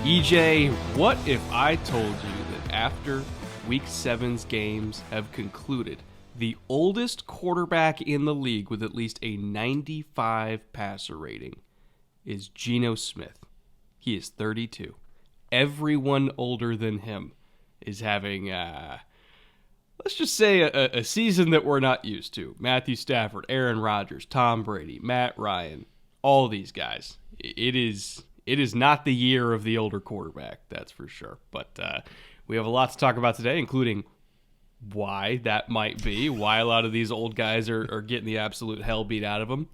EJ, what if I told you that after Week 7's games have concluded, the oldest quarterback in the league with at least a 95 passer rating is Geno Smith? He is 32. Everyone older than him is having, let's just say, a season that we're not used to. Matthew Stafford, Aaron Rodgers, Tom Brady, Matt Ryan, all these guys. It is not the year of the older quarterback, that's for sure. But we have a lot to talk about today, including why that might be, why a lot of these old guys are getting the absolute hell beat out of them.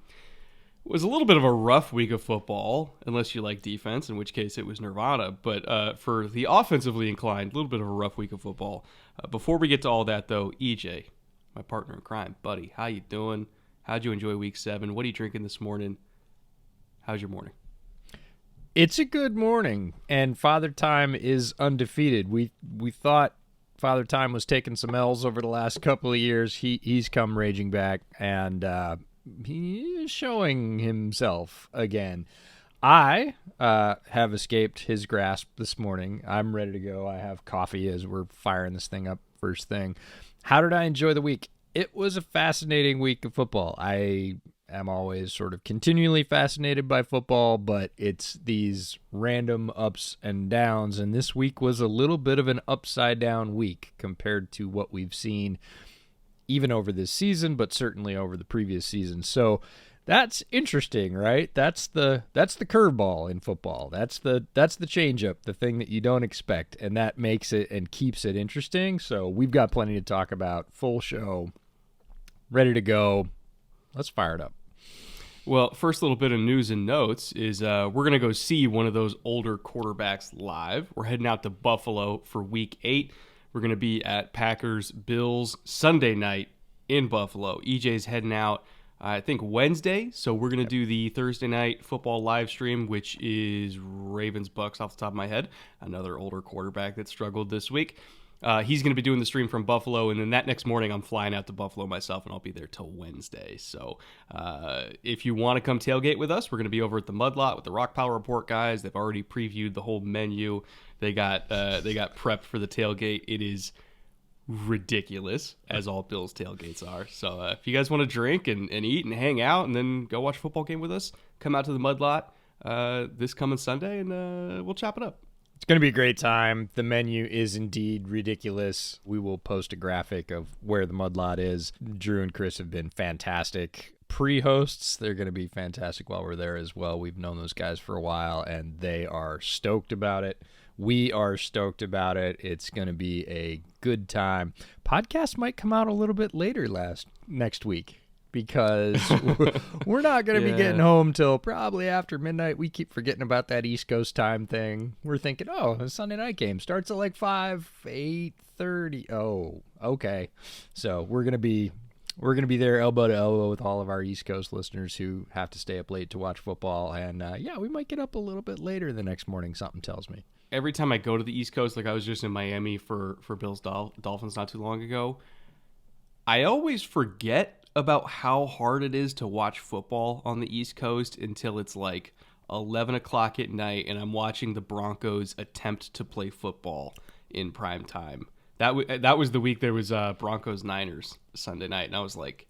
It was a little bit of a rough week of football, unless you like defense, in which case it was Nirvana. But for the offensively inclined, a little bit of a rough week of football. Before we get to all that, though, EJ, my partner in crime, buddy, how you doing? How'd you enjoy Week 7? What are you drinking this morning? How's your morning? It's a good morning, and Father Time is undefeated. We thought Father Time was taking some L's over the last couple of years. He's come raging back, and he is showing himself again. I have escaped his grasp this morning. I'm ready to go. I have coffee as we're firing this thing up first thing. How did I enjoy the week? It was a fascinating week of football. I am always sort of continually fascinated by football, but it's these random ups and downs, and this week was a little bit of an upside-down week compared to what we've seen even over this season, but certainly over the previous season. So that's interesting, right? That's the curveball in football. That's the changeup, the thing that you don't expect, and that makes it and keeps it interesting. So we've got plenty to talk about. Full show, ready to go. Let's fire it up. Well, first little bit of news and notes is we're going to go see one of those older quarterbacks live. We're heading out to Buffalo for Week 8. We're going to be at Packers-Bills Sunday night in Buffalo. EJ's heading out, I think, Wednesday. So we're going to do the Thursday night football live stream, which is Ravens-Bucks off the top of my head. Another older quarterback that struggled this week. He's going to be doing the stream from Buffalo, and then that next morning I'm flying out to Buffalo myself, and I'll be there till Wednesday. So if you want to come tailgate with us, we're going to be over at the Mud Lot with the Rock Power Report guys. They've already previewed the whole menu. They got prepped for the tailgate. It is ridiculous, as all Bills tailgates are. So if you guys want to drink and eat and hang out and then go watch a football game with us, come out to the Mud Lot this coming Sunday, and we'll chop it up. It's going to be a great time. The menu is indeed ridiculous. We will post a graphic of where the Mud Lot is. Drew and Chris have been fantastic pre-hosts. They're going to be fantastic while we're there as well. We've known those guys for a while, and they are stoked about it. We are stoked about it. It's going to be a good time. Podcast might come out a little bit later next week, because we're not going to be getting home till probably after midnight. We keep forgetting about that East Coast time thing. We're thinking, the Sunday night game starts at like 8:30. Oh, okay. So we're going to be there elbow to elbow with all of our East Coast listeners who have to stay up late to watch football. And we might get up a little bit later the next morning, something tells me. Every time I go to the East Coast, like I was just in Miami for Bills Dolphins not too long ago, I always forget about how hard it is to watch football on the East Coast until it's like 11 o'clock at night and I'm watching the Broncos attempt to play football in prime time. That was the week there was Broncos-Niners Sunday night, and I was like,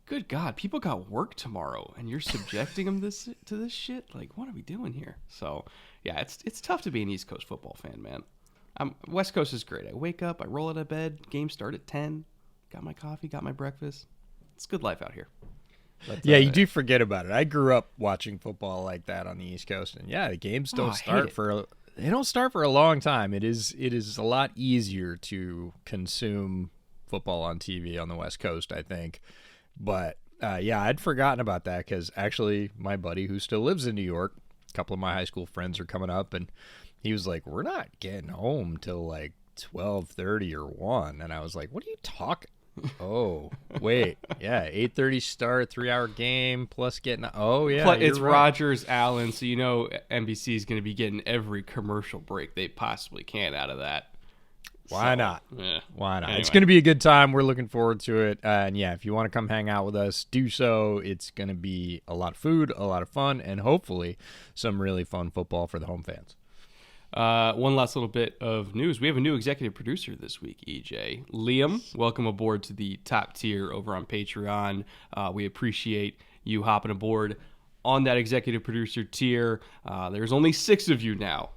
good God, people got work tomorrow and you're subjecting them to this shit? Like, what are we doing here? So, yeah, it's tough to be an East Coast football fan, man. West Coast is great. I wake up, I roll out of bed, games start at 10, got my coffee, got my breakfast. It's good life out here. But, you do forget about it. I grew up watching football like that on the East Coast, and the games don't start for a long time. It is a lot easier to consume football on TV on the West Coast, I think. But I'd forgotten about that, because actually my buddy who still lives in New York, a couple of my high school friends are coming up, and he was like, "We're not getting home till like 12:30 or 1," and I was like, "What are you talking?" Oh, wait. 8:30 start, 3-hour game, plus getting... Oh, yeah, it's right. Rogers, Allen, so NBC is going to be getting every commercial break they possibly can out of that. Why not? Yeah. Why not? Anyway. It's going to be a good time. We're looking forward to it. And if you want to come hang out with us, do so. It's going to be a lot of food, a lot of fun, and hopefully some really fun football for the home fans. One last little bit of news. We have a new executive producer this week, EJ. Liam, welcome aboard to the top tier over on Patreon. We appreciate you hopping aboard on that executive producer tier. There's only 6 of you now.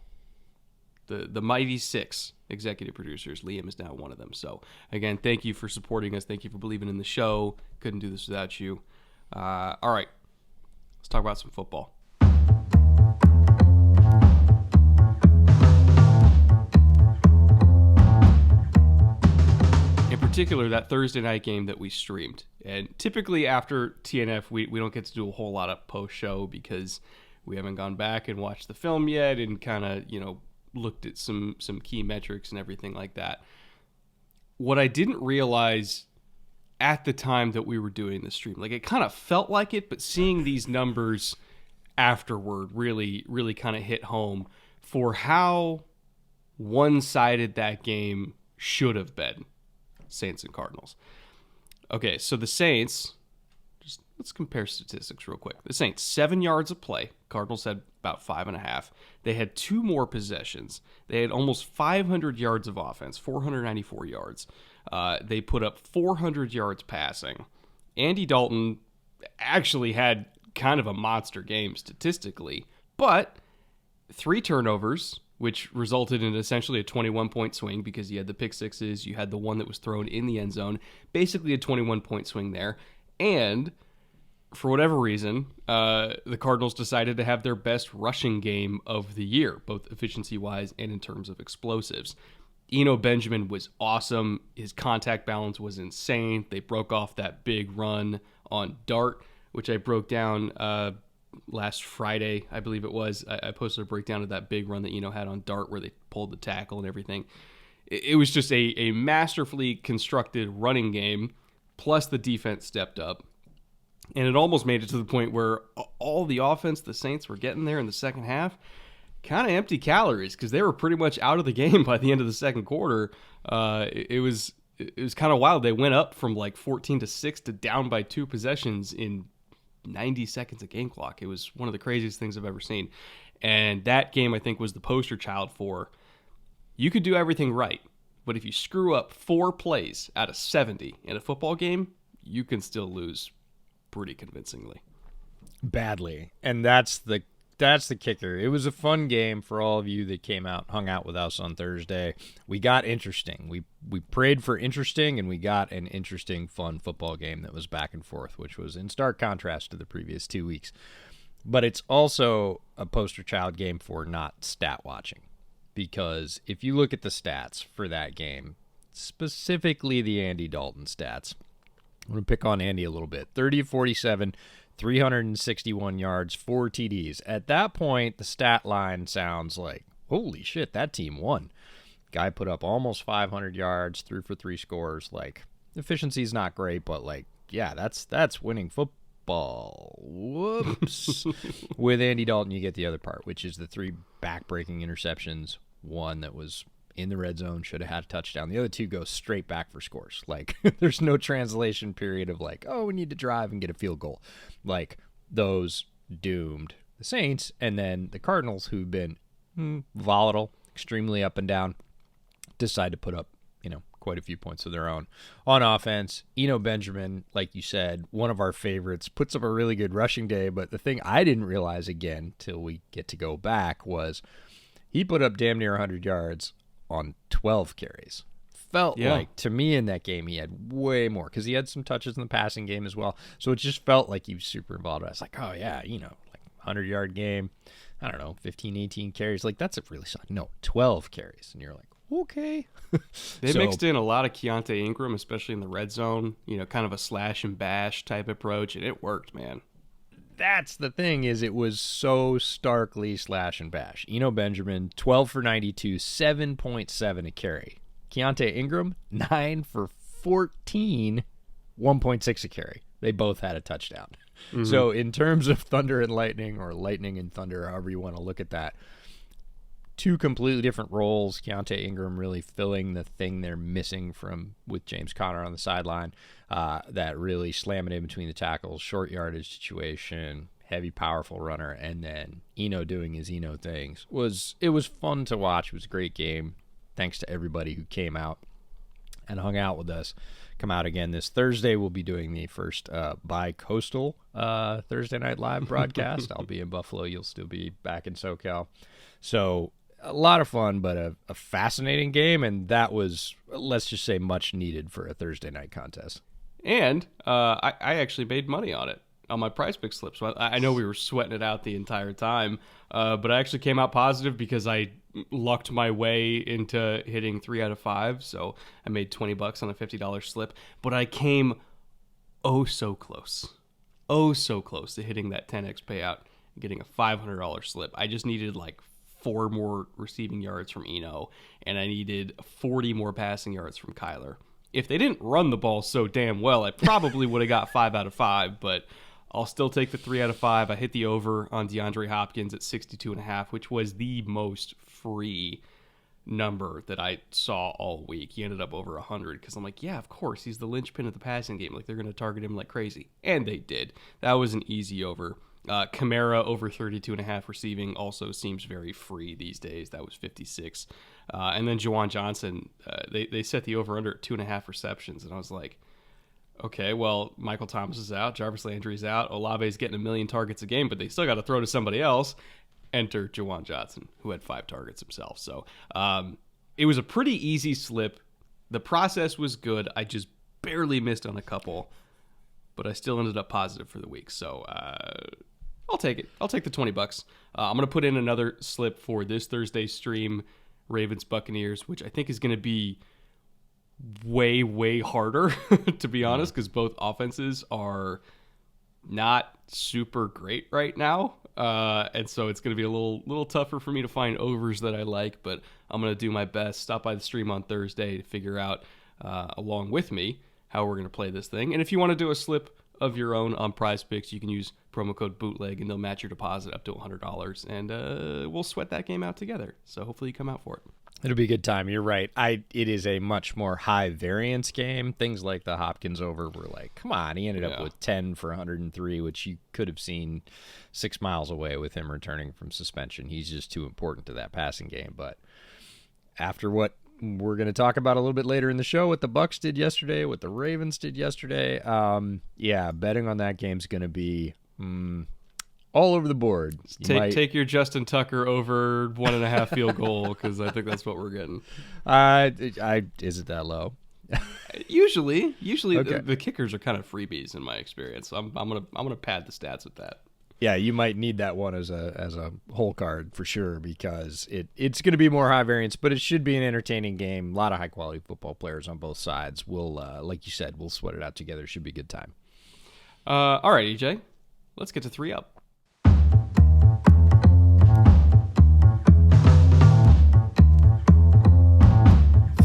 The mighty 6 executive producers. Liam is now one of them. So, again, thank you for supporting us. Thank you for believing in the show. Couldn't do this without you. All right, let's talk about some football. In particular, that Thursday night game that we streamed. And typically after TNF, we don't get to do a whole lot of post-show because we haven't gone back and watched the film yet and kind of, looked at some key metrics and everything like that. What I didn't realize at the time that we were doing the stream, like it kind of felt like it, but seeing these numbers afterward really, really kind of hit home for how one-sided that game should have been. Saints and Cardinals. Okay, so the Saints, let's compare statistics real quick. The Saints, 7 yards of play. Cardinals had about 5.5. They had 2 more possessions. They had almost 500 yards of offense, 494 yards. They put up 400 yards passing. Andy Dalton actually had kind of a monster game statistically, but 3 turnovers, which resulted in essentially a 21-point swing because you had the pick sixes, you had the one that was thrown in the end zone, basically a 21-point swing there. And for whatever reason, the Cardinals decided to have their best rushing game of the year, both efficiency-wise and in terms of explosives. Eno Benjamin was awesome. His contact balance was insane. They broke off that big run on Dart, which I broke down last Friday, I believe it was. I posted a breakdown of that big run that Eno had on Dart where they pulled the tackle and everything. It was just a masterfully constructed running game, plus the defense stepped up. And it almost made it to the point where all the offense the Saints were getting there in the second half, kind of empty calories because they were pretty much out of the game by the end of the second quarter. It was kind of wild. They went up from like 14-6 to down by 2 possessions in 90 seconds of game clock. It was one of the craziest things I've ever seen. And that game, I think, was the poster child for you could do everything right, but if you screw up 4 plays out of 70 in a football game, you can still lose pretty convincingly. Badly. And that's the kicker. It was a fun game for all of you that came out, hung out with us on Thursday. We got interesting. We prayed for interesting, and we got an interesting, fun football game that was back and forth, which was in stark contrast to the previous 2 weeks. But it's also a poster child game for not stat watching. Because if you look at the stats for that game, specifically the Andy Dalton stats, I'm going to pick on Andy a little bit. 30 of 47, 361 yards, 4 TDs. At that point, the stat line sounds like, holy shit, that team won. Guy put up almost 500 yards, 3 for 3 scores. Like, efficiency's not great, but like, yeah, that's winning football. Whoops. With Andy Dalton, you get the other part, which is the 3 back-breaking interceptions. One that was in the red zone, should have had a touchdown. The other 2 go straight back for scores. Like, there's no translation period of like, oh, we need to drive and get a field goal. Like, those doomed the Saints, and then the Cardinals, who've been volatile, extremely up and down, decide to put up, quite a few points of their own on offense. Eno Benjamin, like you said, one of our favorites, puts up a really good rushing day, but the thing I didn't realize again till we get to go back was he put up damn near 100 yards on 12 carries. Felt like, to me in that game, he had way more because he had some touches in the passing game as well. So it just felt like he was super involved. I was like, oh, yeah, like 100-yard game. I don't know, 15, 18 carries. Like, that's a really solid. No, 12 carries. And you're like, okay. They mixed in a lot of Keontae Ingram, especially in the red zone, kind of a slash and bash type approach, and it worked, man. That's the thing, is it was so starkly slash and bash. Eno Benjamin, 12 for 92, 7.7 a carry. Keontae Ingram, 9 for 14, 1.6 a carry. They both had a touchdown. Mm-hmm. So in terms of thunder and lightning, or lightning and thunder, however you want to look at that, 2 completely different roles. Keontae Ingram really filling the thing they're missing with James Conner on the sideline. That really slamming in between the tackles, short yardage situation, heavy, powerful runner, and then Eno doing his Eno things. It was fun to watch. It was a great game. Thanks to everybody who came out and hung out with us. Come out again this Thursday. We'll be doing the first bi-coastal Thursday Night Live broadcast. I'll be in Buffalo. You'll still be back in SoCal. So a lot of fun, but a fascinating game, and that was, let's just say, much needed for a Thursday night contest. And I actually made money on it, on my prize pick slip. So I know we were sweating it out the entire time, but I actually came out positive because I lucked my way into hitting 3 out of 5. So I made $20 on a $50 slip, but I came so close to hitting that 10x payout and getting a $500 slip. I just needed like 4 more receiving yards from Eno, and I needed 40 more passing yards from Kyler. If they didn't run the ball so damn well, I probably would have got 5 out of 5, but I'll still take the 3 out of 5. I hit the over on DeAndre Hopkins at 62.5, which was the most free number that I saw all week. He ended up over 100 because I'm like, yeah, of course, he's the linchpin of the passing game. Like, they're going to target him like crazy. And they did. That was an easy over. Kamara over 32.5 receiving also seems very free these days. That was 56. And then Juwan Johnson, they set the over-under at 2.5 receptions. And I was like, okay, well, Michael Thomas is out. Jarvis Landry's out. Olave's getting 1 million targets a game, but they still got to throw to somebody else. Enter Juwan Johnson, who had 5 targets himself. So it was a pretty easy slip. The process was good. I just barely missed on a couple, but I still ended up positive for the week. So I'll take it. I'll take the $20. I'm going to put in another slip for this Thursday stream, Ravens Buccaneers, which I think is going to be way harder, to be honest, because both offenses are not super great right now. And so it's going to be a little tougher for me to find overs that I like, but I'm going to do my best. Stop by the stream on Thursday to figure out, along with me, how we're going to play this thing. And if you want to do a slip of your own on Prize Picks, you can use promo code BOOTLEG, and they'll match your deposit up to $100, and we'll sweat that game out together. So hopefully you come out for it. It'll be a good time. You're right. It is a much more high variance game. Things like the Hopkins over were like, come on, he ended up with 10 for 103, which you could have seen 6 miles away with him returning from suspension. He's just too important to that passing game. But after what we're going to talk about a little bit later in the show, what the Bucs did yesterday, what the Ravens did yesterday, betting on that game's going to be all over the board. Take your Justin Tucker over 1.5 field goal, because I think that's what we're getting. Is it that low? Usually okay. the kickers are kind of freebies in my experience. So I'm gonna pad the stats with that. Yeah, you might need that one as a whole card for sure, because it's going to be more high variance, but it should be an entertaining game. A lot of high quality football players on both sides. We'll, like you said, we'll sweat it out together. It should be a good time. All right, EJ, let's get to 3 Up.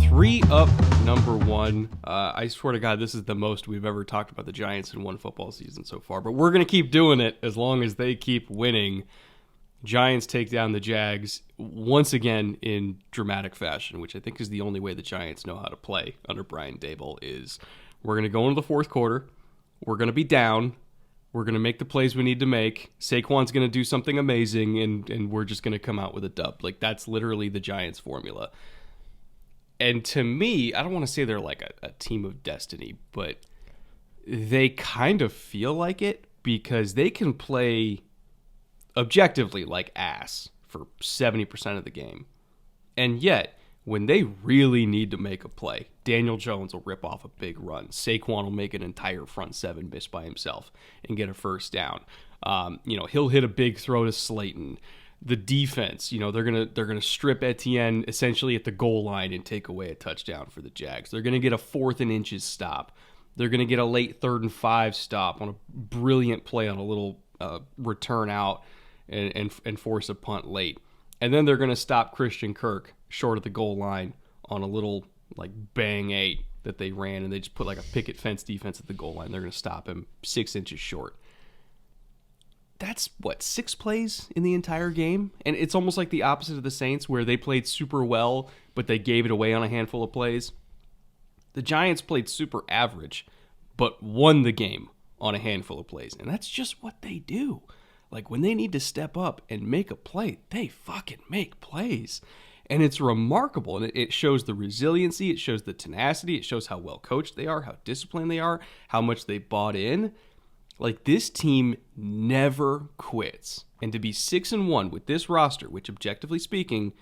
3 Up number 1. I swear to God, this is the most we've ever talked about the Giants in one football season so far, but we're going to keep doing it as long as they keep winning. Giants take down the Jags once again in dramatic fashion, which I think is the only way the Giants know how to play under Brian Daboll. Is we're going to go into the fourth quarter, we're going to be down, we're going to make the plays we need to make, Saquon's going to do something amazing, and we're just going to come out with a dub. Like, that's literally the Giants formula. And to me, I don't want to say they're like a team of destiny, but they kind of feel like it, because they can play objectively like ass for 70% of the game. And yet, when they really need to make a play, Daniel Jones will rip off a big run. Saquon will make an entire front seven miss by himself and get a first down. He'll hit a big throw to Slayton. The defense, they're gonna strip Etienne essentially at the goal line and take away a touchdown for the Jags. They're gonna get a 4th and inches stop. They're gonna get a late 3rd and 5 stop on a brilliant play on a little return out and force a punt late. And then they're gonna stop Christian Kirk short of the goal line on a little like bang 8 that they ran, and they just put like a picket fence defense at the goal line. They're gonna stop him 6 inches short. That's, 6 plays in the entire game? And it's almost like the opposite of the Saints, where they played super well, but they gave it away on a handful of plays. The Giants played super average, but won the game on a handful of plays. And that's just what they do. Like when they need to step up and make a play, they fucking make plays. And it's remarkable. And it shows the resiliency. It shows the tenacity. It shows how well coached they are, how disciplined they are, how much they bought in. Like this team never quits. And to be 6-1 with this roster, which objectively speaking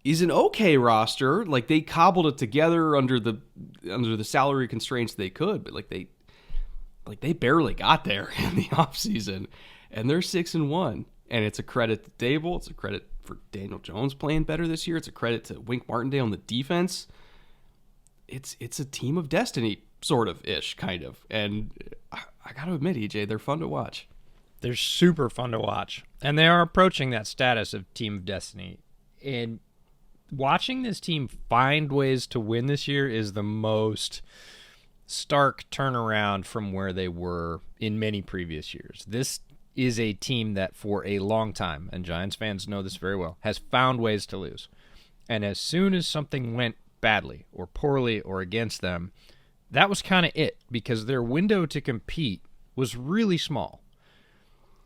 is an okay roster, like they cobbled it together under the salary constraints they could, but they barely got there in the offseason. And they're 6-1. And it's a credit to Dable. It's a credit for Daniel Jones playing better this year. It's a credit to Wink Martindale on the defense. It's a team of destiny, sort of ish, kind of. And I got to admit, EJ, they're fun to watch. They're super fun to watch. And they are approaching that status of team of destiny. And watching this team find ways to win this year is the most stark turnaround from where they were in many previous years. This is a team that for a long time, and Giants fans know this very well, has found ways to lose. And as soon as something went badly or poorly or against them, that was kind of it, because their window to compete was really small.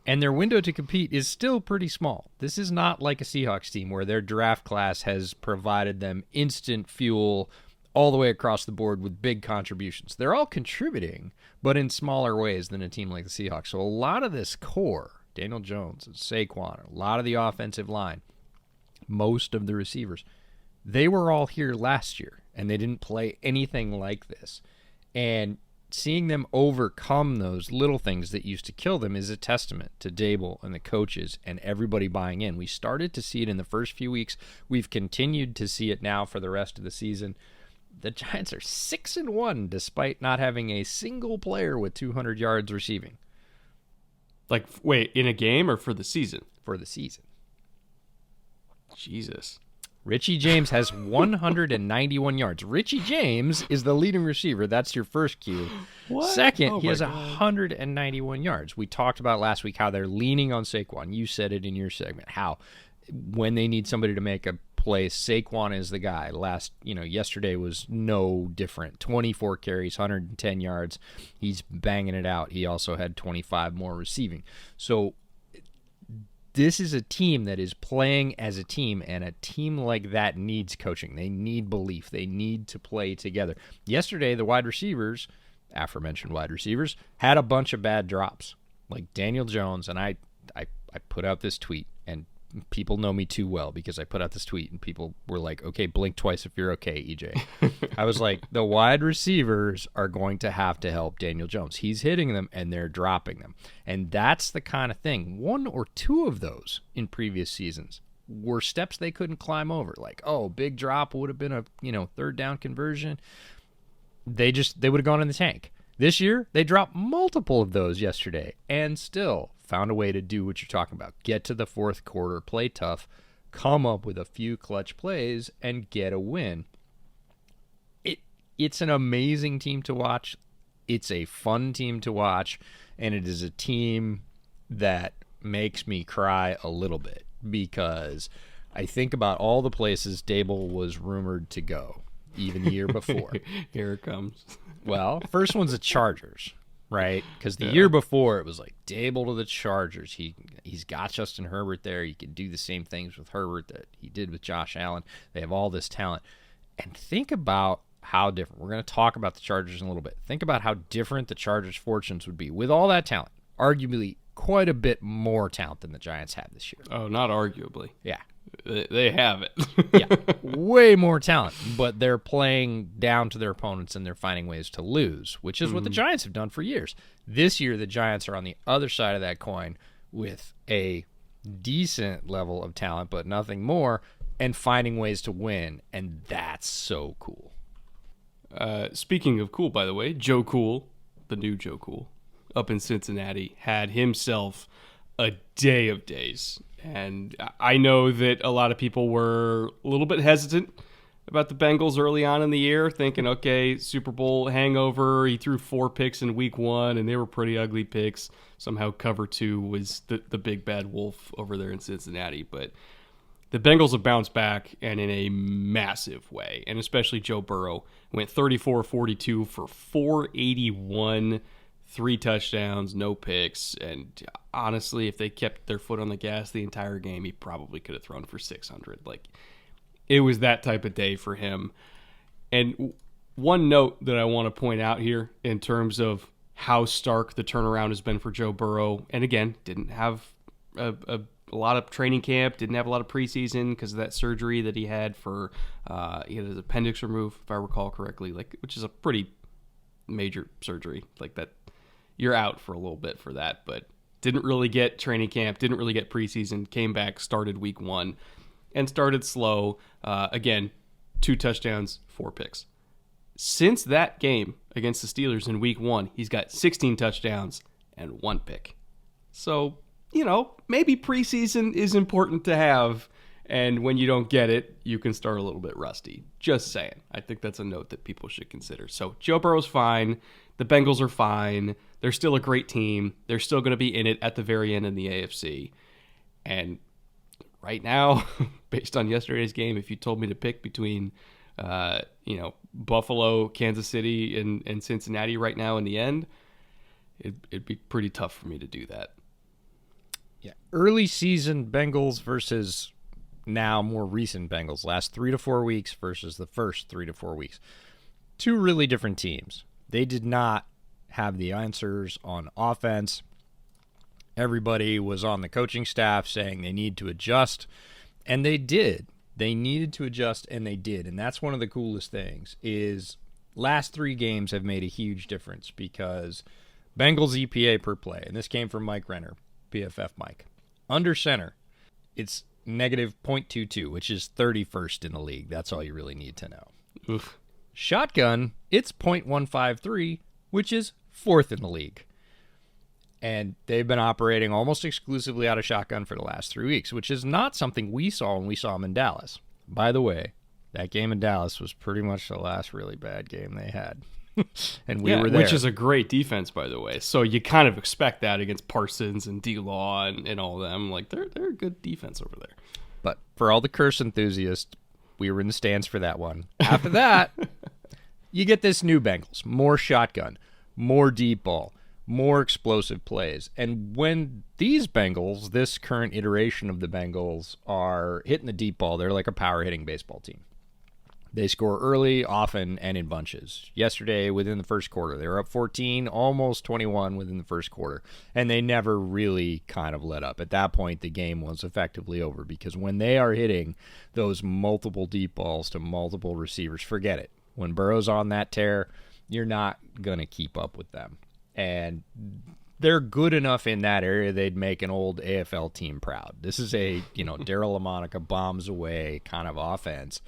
And their window to compete is still pretty small. This is not like a Seahawks team where their draft class has provided them instant fuel all the way across the board with big contributions. They're all contributing, but in smaller ways than a team like the Seahawks. So a lot of this core, Daniel Jones and Saquon, a lot of the offensive line, most of the receivers, they were all here last year, and they didn't play anything like this. And seeing them overcome those little things that used to kill them is a testament to Dable and the coaches and everybody buying in. We started to see it in the first few weeks. We've continued to see it now for the rest of the season. The Giants are 6-1 despite not having a single player with 200 yards receiving. Like, wait, in a game or for the season? For the season. Jesus. Richie James has 191 yards. Richie James is the leading receiver. That's your first cue. What? Second, he has 191 yards. We talked about last week how they're leaning on Saquon. You said it in your segment, how when they need somebody to make a play, Saquon is the guy. Yesterday was no different. 24 carries, 110 yards. He's banging it out. He also had 25 more receiving. So this is a team that is playing as a team, and a team like that needs coaching. They need belief. They need to play together. Yesterday, the wide receivers, aforementioned wide receivers, had a bunch of bad drops, like Daniel Jones, and I put out this tweet, and people know me too well because I put out this tweet, and people were like, okay, blink twice if you're okay, EJ. I was like, the wide receivers are going to have to help Daniel Jones. He's hitting them, and they're dropping them. And that's the kind of thing. One or two of those in previous seasons were steps they couldn't climb over. Like, big drop would have been a third down conversion. They would have gone in the tank. This year, they dropped multiple of those yesterday and still found a way to do what you're talking about. Get to the fourth quarter, play tough, come up with a few clutch plays, and get a win. It's an amazing team to watch. It's a fun team to watch, and it is a team that makes me cry a little bit because I think about all the places Dable was rumored to go, even the year before. Here it comes. Well, first one's the Chargers, right? Because the year before it was like Dable to the Chargers. He's got Justin Herbert there. He can do the same things with Herbert that he did with Josh Allen. They have all this talent. And think about how different. We're going to talk about the Chargers in a little bit. Think about how different the Chargers' fortunes would be with all that talent. Arguably quite a bit more talent than the Giants had this year. Oh, not arguably. Yeah. They have it. Yeah, way more talent, but they're playing down to their opponents and they're finding ways to lose, which is what the Giants have done for years. This year, the Giants are on the other side of that coin with a decent level of talent, but nothing more, and finding ways to win, and that's so cool. Speaking of cool, by the way, Joe Cool, the new Joe Cool, up in Cincinnati, had himself a day of days. And I know that a lot of people were a little bit hesitant about the Bengals early on in the year, thinking, okay, Super Bowl hangover. He threw 4 picks in week 1, and they were pretty ugly picks. Somehow cover 2 was the big bad wolf over there in Cincinnati. But the Bengals have bounced back, and in a massive way. And especially Joe Burrow went 34-42 for 481, 3 touchdowns, no picks, and honestly, if they kept their foot on the gas the entire game, he probably could have thrown for 600. Like, it was that type of day for him. And one note that I want to point out here in terms of how stark the turnaround has been for Joe Burrow, and again, didn't have a lot of training camp, didn't have a lot of preseason because of that surgery that he had for he had his appendix removed, if I recall correctly, like, which is a pretty major surgery. Like, that, you're out for a little bit for that, but didn't really get training camp, didn't really get preseason, came back, started week 1, and started slow. Again, 2 touchdowns, 4 picks. Since that game against the Steelers in week 1, he's got 16 touchdowns and 1 pick. So, maybe preseason is important to have, and when you don't get it, you can start a little bit rusty. Just saying. I think that's a note that people should consider. So, Joe Burrow's fine. The Bengals are fine. They're still a great team. They're still going to be in it at the very end in the AFC. And right now, based on yesterday's game, if you told me to pick between Buffalo, Kansas City, and Cincinnati right now in the end, it'd be pretty tough for me to do that. Yeah, early season Bengals versus now more recent Bengals, last 3 to 4 weeks versus the first 3 to 4 weeks. 2 really different teams. They did not have the answers on offense. Everybody was on the coaching staff saying they need to adjust, and they did. They needed to adjust, and they did. And that's one of the coolest things is last 3 games have made a huge difference because Bengals EPA per play, and this came from Mike Renner, PFF Mike. Under center, it's negative 0.22, which is 31st in the league. That's all you really need to know. Oof. Shotgun, it's 0.153, which is 4th in the league. And they've been operating almost exclusively out of shotgun for the last 3 weeks, which is not something we saw when we saw them in Dallas. By the way, that game in Dallas was pretty much the last really bad game they had. And we were there. Which is a great defense, by the way. So you kind of expect that against Parsons and D-Law and all of them. Like, they're a good defense over there. But for all the curse enthusiasts, we were in the stands for that one. After that, you get this new Bengals. More shotgun, more deep ball, more explosive plays. And when these Bengals, this current iteration of the Bengals, are hitting the deep ball, they're like a power-hitting baseball team. They score early, often, and in bunches. Yesterday, within the first quarter, they were up 14, almost 21 within the first quarter, and they never really kind of let up. At that point, the game was effectively over because when they are hitting those multiple deep balls to multiple receivers, forget it. When Burrow's on that tear, you're not going to keep up with them. And they're good enough in that area, they'd make an old AFL team proud. This is a, Darryl LaMonica bombs away kind of offense.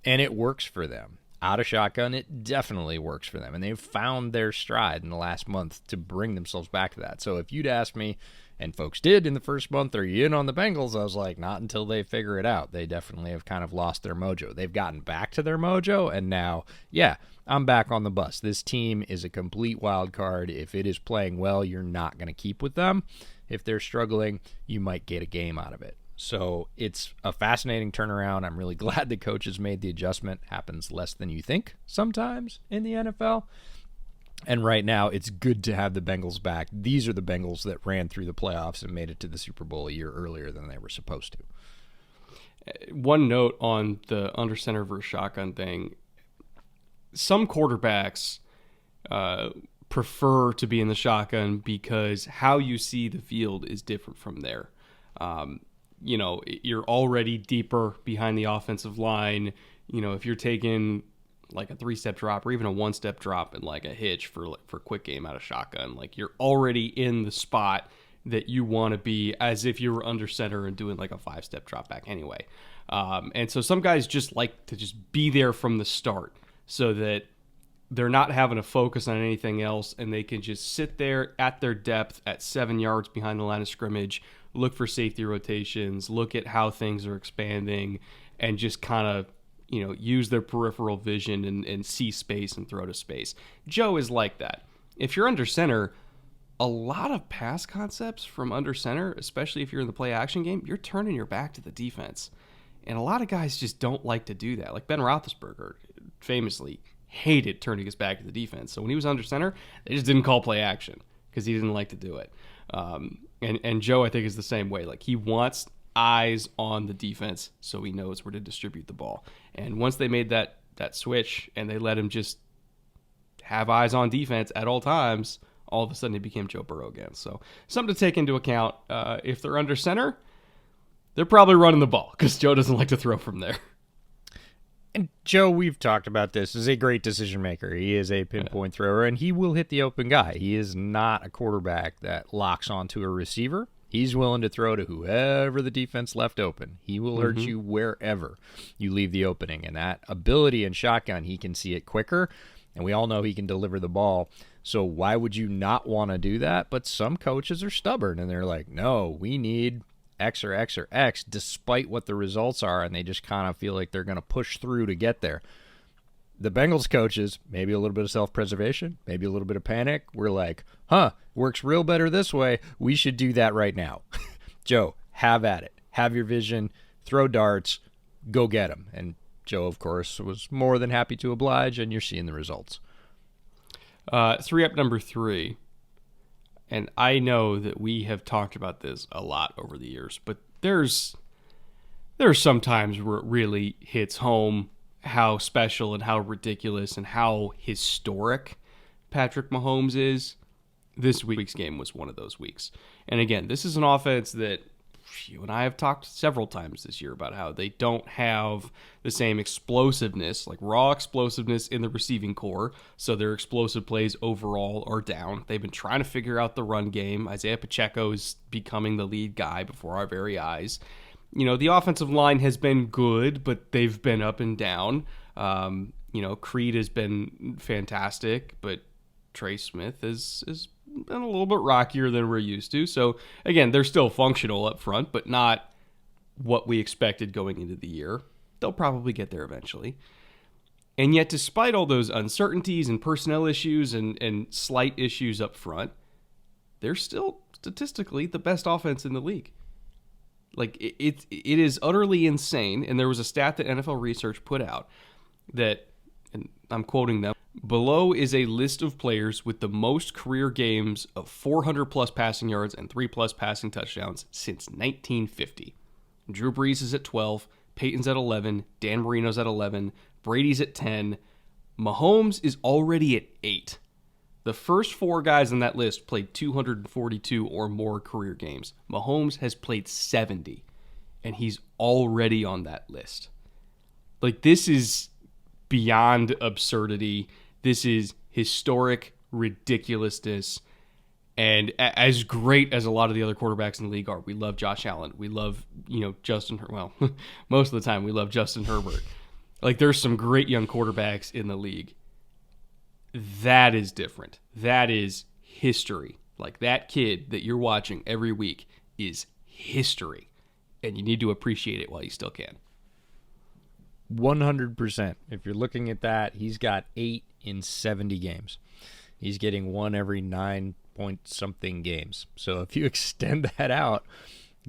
And it works for them. Out of shotgun, it definitely works for them. And they've found their stride in the last month to bring themselves back to that. So if you'd asked me, and folks did in the first month, are you in on the Bengals? I was like, not until they figure it out. They definitely have kind of lost their mojo. They've gotten back to their mojo, and now, yeah, I'm back on the bus. This team is a complete wild card. If it is playing well, you're not going to keep with them. If they're struggling, you might get a game out of it. So it's a fascinating turnaround. I'm really glad the coaches made the adjustment. Happens less than you think sometimes in the NFL. And right now, it's good to have the Bengals back. These are the Bengals that ran through the playoffs and made it to the Super Bowl a year earlier than they were supposed to. One note on the under center versus shotgun thing. Some quarterbacks prefer to be in the shotgun because how you see the field is different from there. You're already deeper behind the offensive line. If you're taking like a 3-step drop or even a 1-step drop and like a hitch for quick game out of shotgun, like you're already in the spot that you want to be as if you were under center and doing like a 5-step drop back anyway. And so some guys just like to just be there from the start so that they're not having to focus on anything else and they can just sit there at their depth at 7 yards behind the line of scrimmage, look for safety rotations, look at how things are expanding, and just kind of, use their peripheral vision and see space and throw to space. Joe is like that. If you're under center, a lot of pass concepts from under center, especially if you're in the play action game, you're turning your back to the defense. And a lot of guys just don't like to do that. Like Ben Roethlisberger famously hated turning his back to the defense. So when he was under center, they just didn't call play action. because he didn't like to do it. And Joe, I think, is the same way. Like, he wants eyes on the defense so he knows where to distribute the ball. And once they made that switch and they let him just have eyes on defense at all times, all of a sudden he became Joe Burrow again. So something to take into account. If they're under center, they're probably running the ball because Joe doesn't like to throw from there. And Joe, we've talked about this, is a great decision maker. He is a pinpoint thrower, and he will hit the open guy. He is not a quarterback that locks onto a receiver. He's willing to throw to whoever the defense left open. He will hurt you wherever you leave the opening. And that ability in shotgun, he can see it quicker, and we all know he can deliver the ball. So why would you not want to do that? But some coaches are stubborn, and they're like, no, we need X or X or X, despite what the results are, and they just kind of feel like they're going to push through to get there. The Bengals coaches, maybe a little bit of self-preservation, maybe a little bit of panic. We're like, works real better this way. We should do that right now. Joe, have at it. Have your vision. Throw darts. Go get them. And Joe, of course, was more than happy to oblige, and you're seeing the results. 3-up number 3. And I know that we have talked about this a lot over the years, but there's some times where it really hits home how special and how ridiculous and how historic Patrick Mahomes is. This week's game was one of those weeks. And again, this is an offense that you and I have talked several times this year about how they don't have the same explosiveness, like raw explosiveness in the receiving core, so their explosive plays overall are down. They've been trying to figure out the run game. Isaiah Pacheco is becoming the lead guy before our very eyes. You know, the offensive line has been good, but they've been up and down. Creed has been fantastic, but Trey Smith is been a little bit rockier than we're used to. So, again, they're still functional up front, but not what we expected going into the year. They'll probably get there eventually. And yet, despite all those uncertainties and personnel issues and slight issues up front, they're still statistically the best offense in the league. Like, it is utterly insane. And there was a stat that NFL Research put out that, and I'm quoting them, below is a list of players with the most career games of 400-plus passing yards and 3-plus passing touchdowns since 1950. Drew Brees is at 12, Peyton's at 11, Dan Marino's at 11, Brady's at 10, Mahomes is already at 8. The first 4 guys on that list played 242 or more career games. Mahomes has played 70, and he's already on that list. Like, this is beyond absurdity. This is historic ridiculousness. And as great as a lot of the other quarterbacks in the league are, we love Josh Allen. We love, Justin. Well, most of the time we love Justin Herbert. Like, there's some great young quarterbacks in the league. That is different. That is history. Like, that kid that you're watching every week is history. And you need to appreciate it while you still can. 100%. If you're looking at that, he's got 8 in 70 games. He's getting 1 every 9-point-something games. So if you extend that out,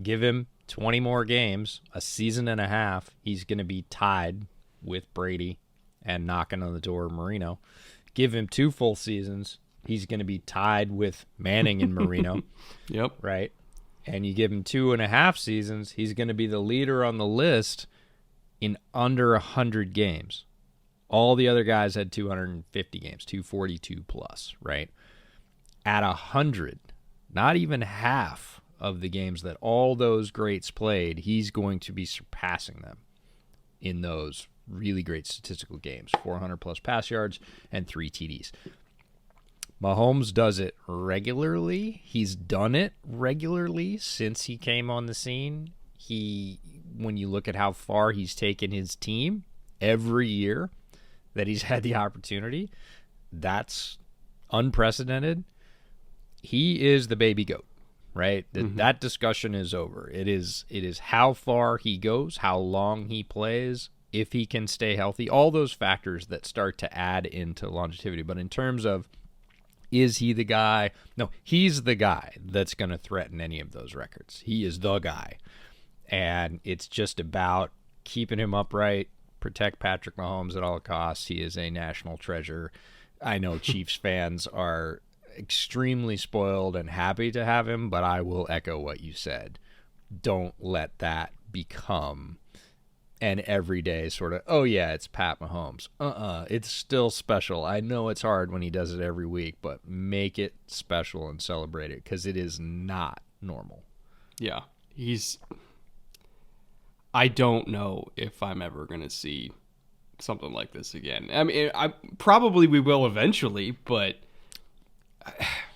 give him 20 more games, a season and a half, he's going to be tied with Brady and knocking on the door of Marino. Give him 2 full seasons, he's going to be tied with Manning and Marino. Yep. Right? And you give him 2.5 seasons, he's going to be the leader on the list in under 100 games. All the other guys had 250 games, 242 plus, right? At 100, not even half of the games that all those greats played, he's going to be surpassing them in those really great statistical games. 400 plus pass yards and 3 TDs. Mahomes does it regularly. He's done it regularly since he came on the scene. When you look at how far he's taken his team every year that he's had the opportunity, that's unprecedented. He is the baby goat, right? That discussion is over. It is how far he goes, how long he plays, if he can stay healthy, all those factors that start to add into longevity. But in terms of, is he the guy? No, he's the guy that's going to threaten any of those records. He is the guy. And it's just about keeping him upright, protect Patrick Mahomes at all costs. He is a national treasure. I know Chiefs fans are extremely spoiled and happy to have him, but I will echo what you said. Don't let that become an everyday sort of, oh yeah, it's Pat Mahomes. It's still special. I know it's hard when he does it every week, but make it special and celebrate it, because it is not normal. Yeah, I don't know if I'm ever going to see something like this again. I mean, probably we will eventually, but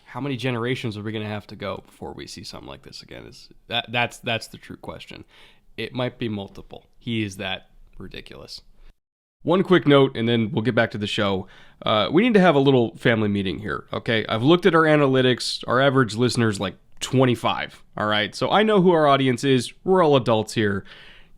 how many generations are we going to have to go before we see something like this again? That's the true question. It might be multiple. He is that ridiculous. One quick note, and then we'll get back to the show. We need to have a little family meeting here, okay? I've looked at our analytics. Our average listener's like 25, all right? So I know who our audience is. We're all adults here.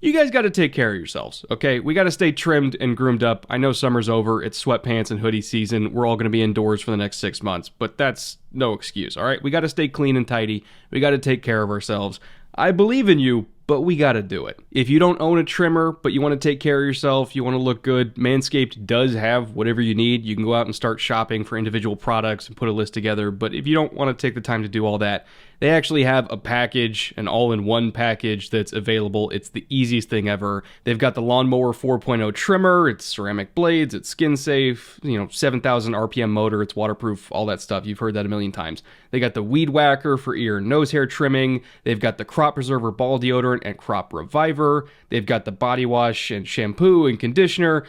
You guys got to take care of yourselves, okay? We got to stay trimmed and groomed up. I know summer's over. It's sweatpants and hoodie season. We're all going to be indoors for the next 6 months, but that's no excuse, all right? We got to stay clean and tidy. We got to take care of ourselves. I believe in you, but we got to do it. If you don't own a trimmer, but you want to take care of yourself, you want to look good, Manscaped does have whatever you need. You can go out and start shopping for individual products and put a list together. But if you don't want to take the time to do all that, they actually have a package, an all-in-one package that's available. It's the easiest thing ever. They've got the Lawnmower 4.0 trimmer. It's ceramic blades. It's skin safe. 7,000 RPM motor. It's waterproof. All that stuff. You've heard that a million times. They got the Weed Whacker for ear and nose hair trimming. They've got the Crop Preserver ball deodorant and Crop Reviver. They've got the body wash and shampoo and conditioner.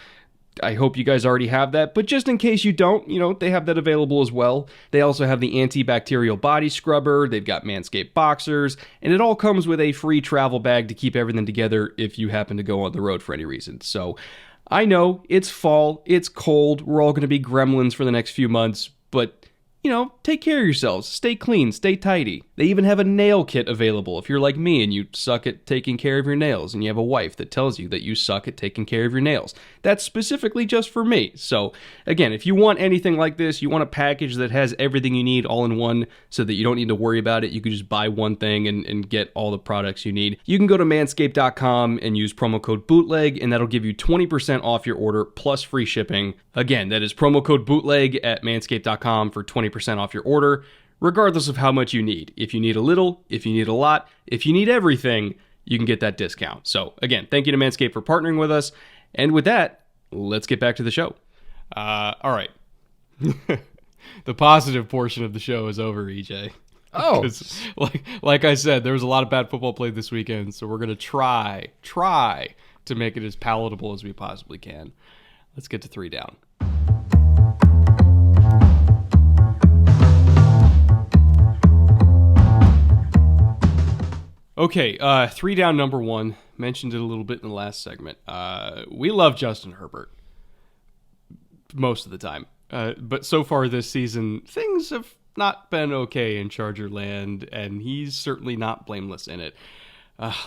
I hope you guys already have that, but just in case you don't, they have that available as well. They also have the antibacterial body scrubber. They've got Manscaped boxers, and it all comes with a free travel bag to keep everything together if you happen to go on the road for any reason. So I know it's fall, it's cold, we're all going to be gremlins for the next few months, but take care of yourselves. Stay clean, stay tidy. They even have a nail kit available if you're like me and you suck at taking care of your nails and you have a wife that tells you that you suck at taking care of your nails. That's specifically just for me. So again, if you want anything like this, you want a package that has everything you need all in one so that you don't need to worry about it. You can just buy one thing and get all the products you need. You can go to manscaped.com and use promo code BOOTLEG, and that'll give you 20% off your order plus free shipping. Again, that is promo code BOOTLEG at manscaped.com for 20% off your order, regardless of how much you need. If you need a little, if you need a lot, if you need everything, you can get that discount. So again, thank you to Manscaped for partnering with us. And with that, let's get back to the show. All right. The positive portion of the show is over, EJ. Oh, like I said, there was a lot of bad football played this weekend, so we're going to try to make it as palatable as we possibly can. Let's get to 3 down. Okay, 3 down, number 1. Mentioned it a little bit in the last segment. We love Justin Herbert most of the time. But so far this season, things have not been okay in Charger land, and he's certainly not blameless in it.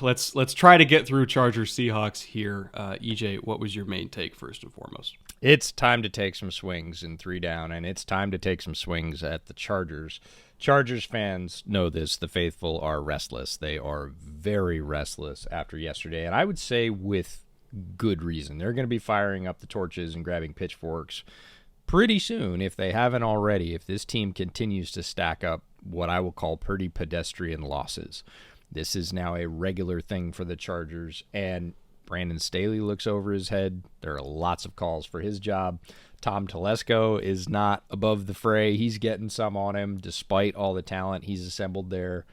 Let's try to get through Chargers Seahawks here. EJ, what was your main take first and foremost? It's time to take some swings in 3 down, and it's time to take some swings at the Chargers. Chargers fans know this. The faithful are restless. They are very restless after yesterday, and I would say with good reason. They're going to be firing up the torches and grabbing pitchforks pretty soon, if they haven't already, if this team continues to stack up what I will call pretty pedestrian losses. This is now a regular thing for the Chargers, and Brandon Staley looks over his head. There are lots of calls for his job. Tom Telesco is not above the fray. He's getting some on him despite all the talent he's assembled there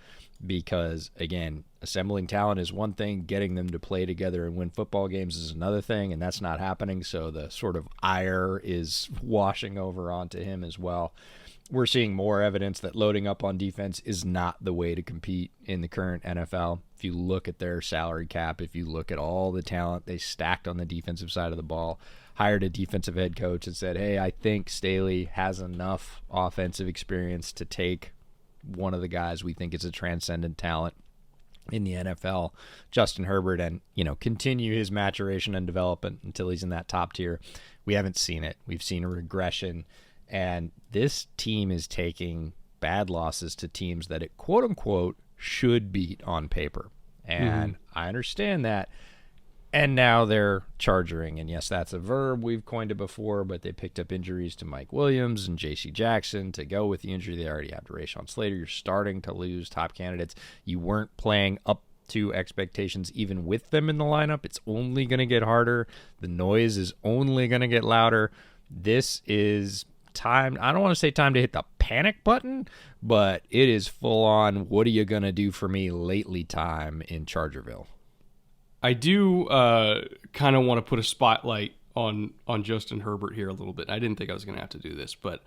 because, again, assembling talent is one thing. Getting them to play together and win football games is another thing, and that's not happening. So the sort of ire is washing over onto him as well. We're seeing more evidence that loading up on defense is not the way to compete in the current NFL. If you look at their salary cap, if you look at all the talent they stacked on the defensive side of the ball, hired a defensive head coach and said, hey, I think Staley has enough offensive experience to take one of the guys we think is a transcendent talent in the NFL, Justin Herbert, and continue his maturation and development until he's in that top tier. We haven't seen it. We've seen a regression. And this team is taking bad losses to teams that it, quote unquote, should beat on paper. And I understand that. And now they're charging. And yes, that's a verb. We've coined it before, but they picked up injuries to Mike Williams and J.C. Jackson to go with the injury. They already have Rashawn Slater. You're starting to lose top candidates. You weren't playing up to expectations even with them in the lineup. It's only going to get harder. The noise is only going to get louder. This is time. I don't want to say time to hit the panic button, but it is full on, what are you going to do for me lately time in Chargerville. I do kind of want to put a spotlight on Justin Herbert here a little bit. I didn't think I was going to have to do this, but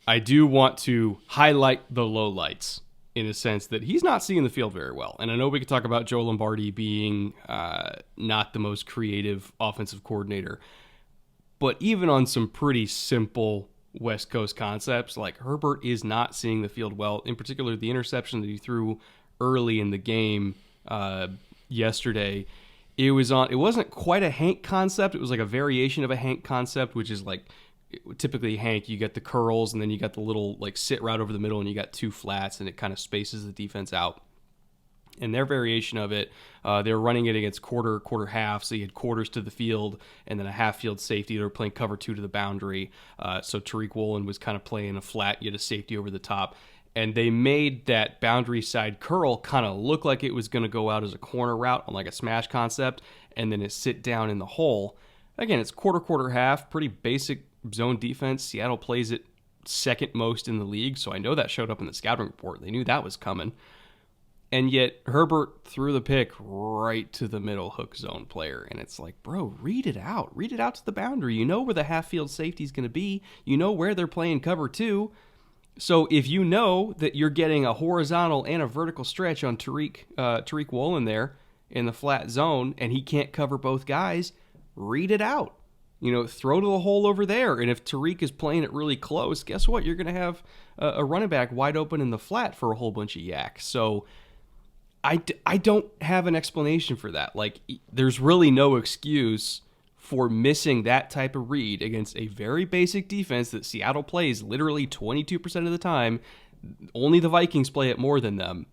I do want to highlight the lowlights in a sense that he's not seeing the field very well. And I know we could talk about Joe Lombardi being not the most creative offensive coordinator, but even on some pretty simple West Coast concepts, like Herbert is not seeing the field well. In particular, the interception that he threw early in the game yesterday, it wasn't quite a Hank concept. It was like a variation of a Hank concept, which is like typically Hank, you get the curls and then you got the little like sit right over the middle and you got two flats and it kind of spaces the defense out. And their variation of it, they were running it against quarter half, so you had quarters to the field and then a half field safety. They were playing cover two to the boundary. So Tariq Woolen was kind of playing a flat, you had a safety over the top. And they made that boundary side curl kind of look like it was going to go out as a corner route on like a smash concept, and then it sit down in the hole. Again, it's quarter half, pretty basic zone defense. Seattle plays it second most in the league, so I know that showed up in the scouting report. They knew that was coming. And yet Herbert threw the pick right to the middle hook zone player. And it's like, bro, read it out. Read it out to the boundary. You know where the half field safety is going to be. You know where they're playing cover two. So if you know that you're getting a horizontal and a vertical stretch on Tariq Woolen there in the flat zone and he can't cover both guys, read it out. Throw to the hole over there. And if Tariq is playing it really close, guess what? You're going to have a running back wide open in the flat for a whole bunch of yak. So I don't have an explanation for that. Like, there's really no excuse for missing that type of read against a very basic defense that Seattle plays literally 22% of the time. Only the Vikings play it more than them.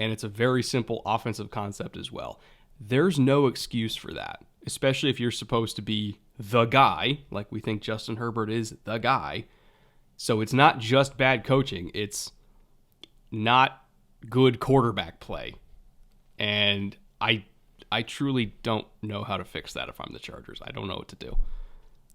And it's a very simple offensive concept as well. There's no excuse for that, especially if you're supposed to be the guy, like we think Justin Herbert is the guy. So it's not just bad coaching. It's not good quarterback play. And I truly don't know how to fix that if I'm the Chargers. I don't know what to do.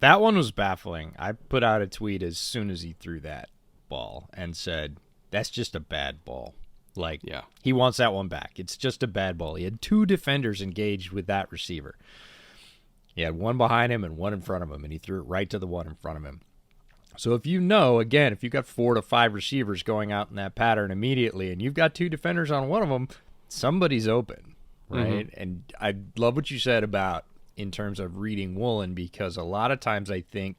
That one was baffling. I put out a tweet as soon as he threw that ball and said, that's just a bad ball. Like, yeah, he wants that one back. It's just a bad ball. He had two defenders engaged with that receiver. He had one behind him and one in front of him, and he threw it right to the one in front of him. So if you've got 4 to 5 receivers going out in that pattern immediately, and you've got two defenders on one of them, somebody's open, right? Mm-hmm. And I love what you said about in terms of reading Woolen, because a lot of times I think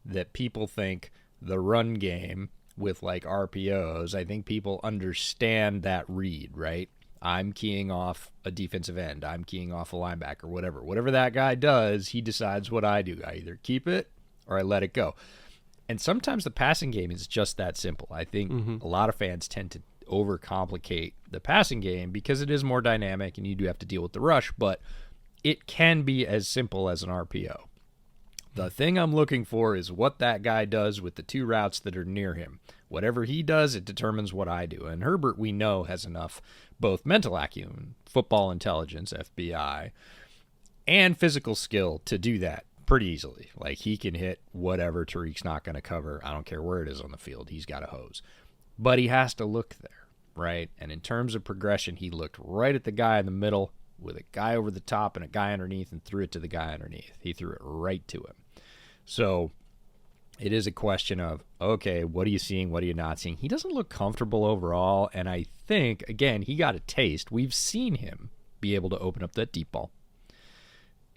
that people think the run game with like RPOs, I think people understand that read, right? I'm keying off a defensive end. I'm keying off a linebacker, whatever. Whatever that guy does, he decides what I do. I either keep it or I let it go. And sometimes the passing game is just that simple. I think a lot of fans tend to overcomplicate the passing game because it is more dynamic and you do have to deal with the rush, but it can be as simple as an RPO. The thing I'm looking for is what that guy does with the two routes that are near him. Whatever he does, it determines what I do. And Herbert, we know, has enough both mental acumen, football intelligence, FBI, and physical skill to do that pretty easily. Like, he can hit whatever Tariq's not going to cover. I don't care where it is on the field. He's got a hose. But he has to look there, right? And in terms of progression, he looked right at the guy in the middle with a guy over the top and a guy underneath and threw it to the guy underneath. He threw it right to him. So it is a question of, okay, what are you seeing? What are you not seeing? He doesn't look comfortable overall. And I think, again, he got a taste. We've seen him be able to open up that deep ball.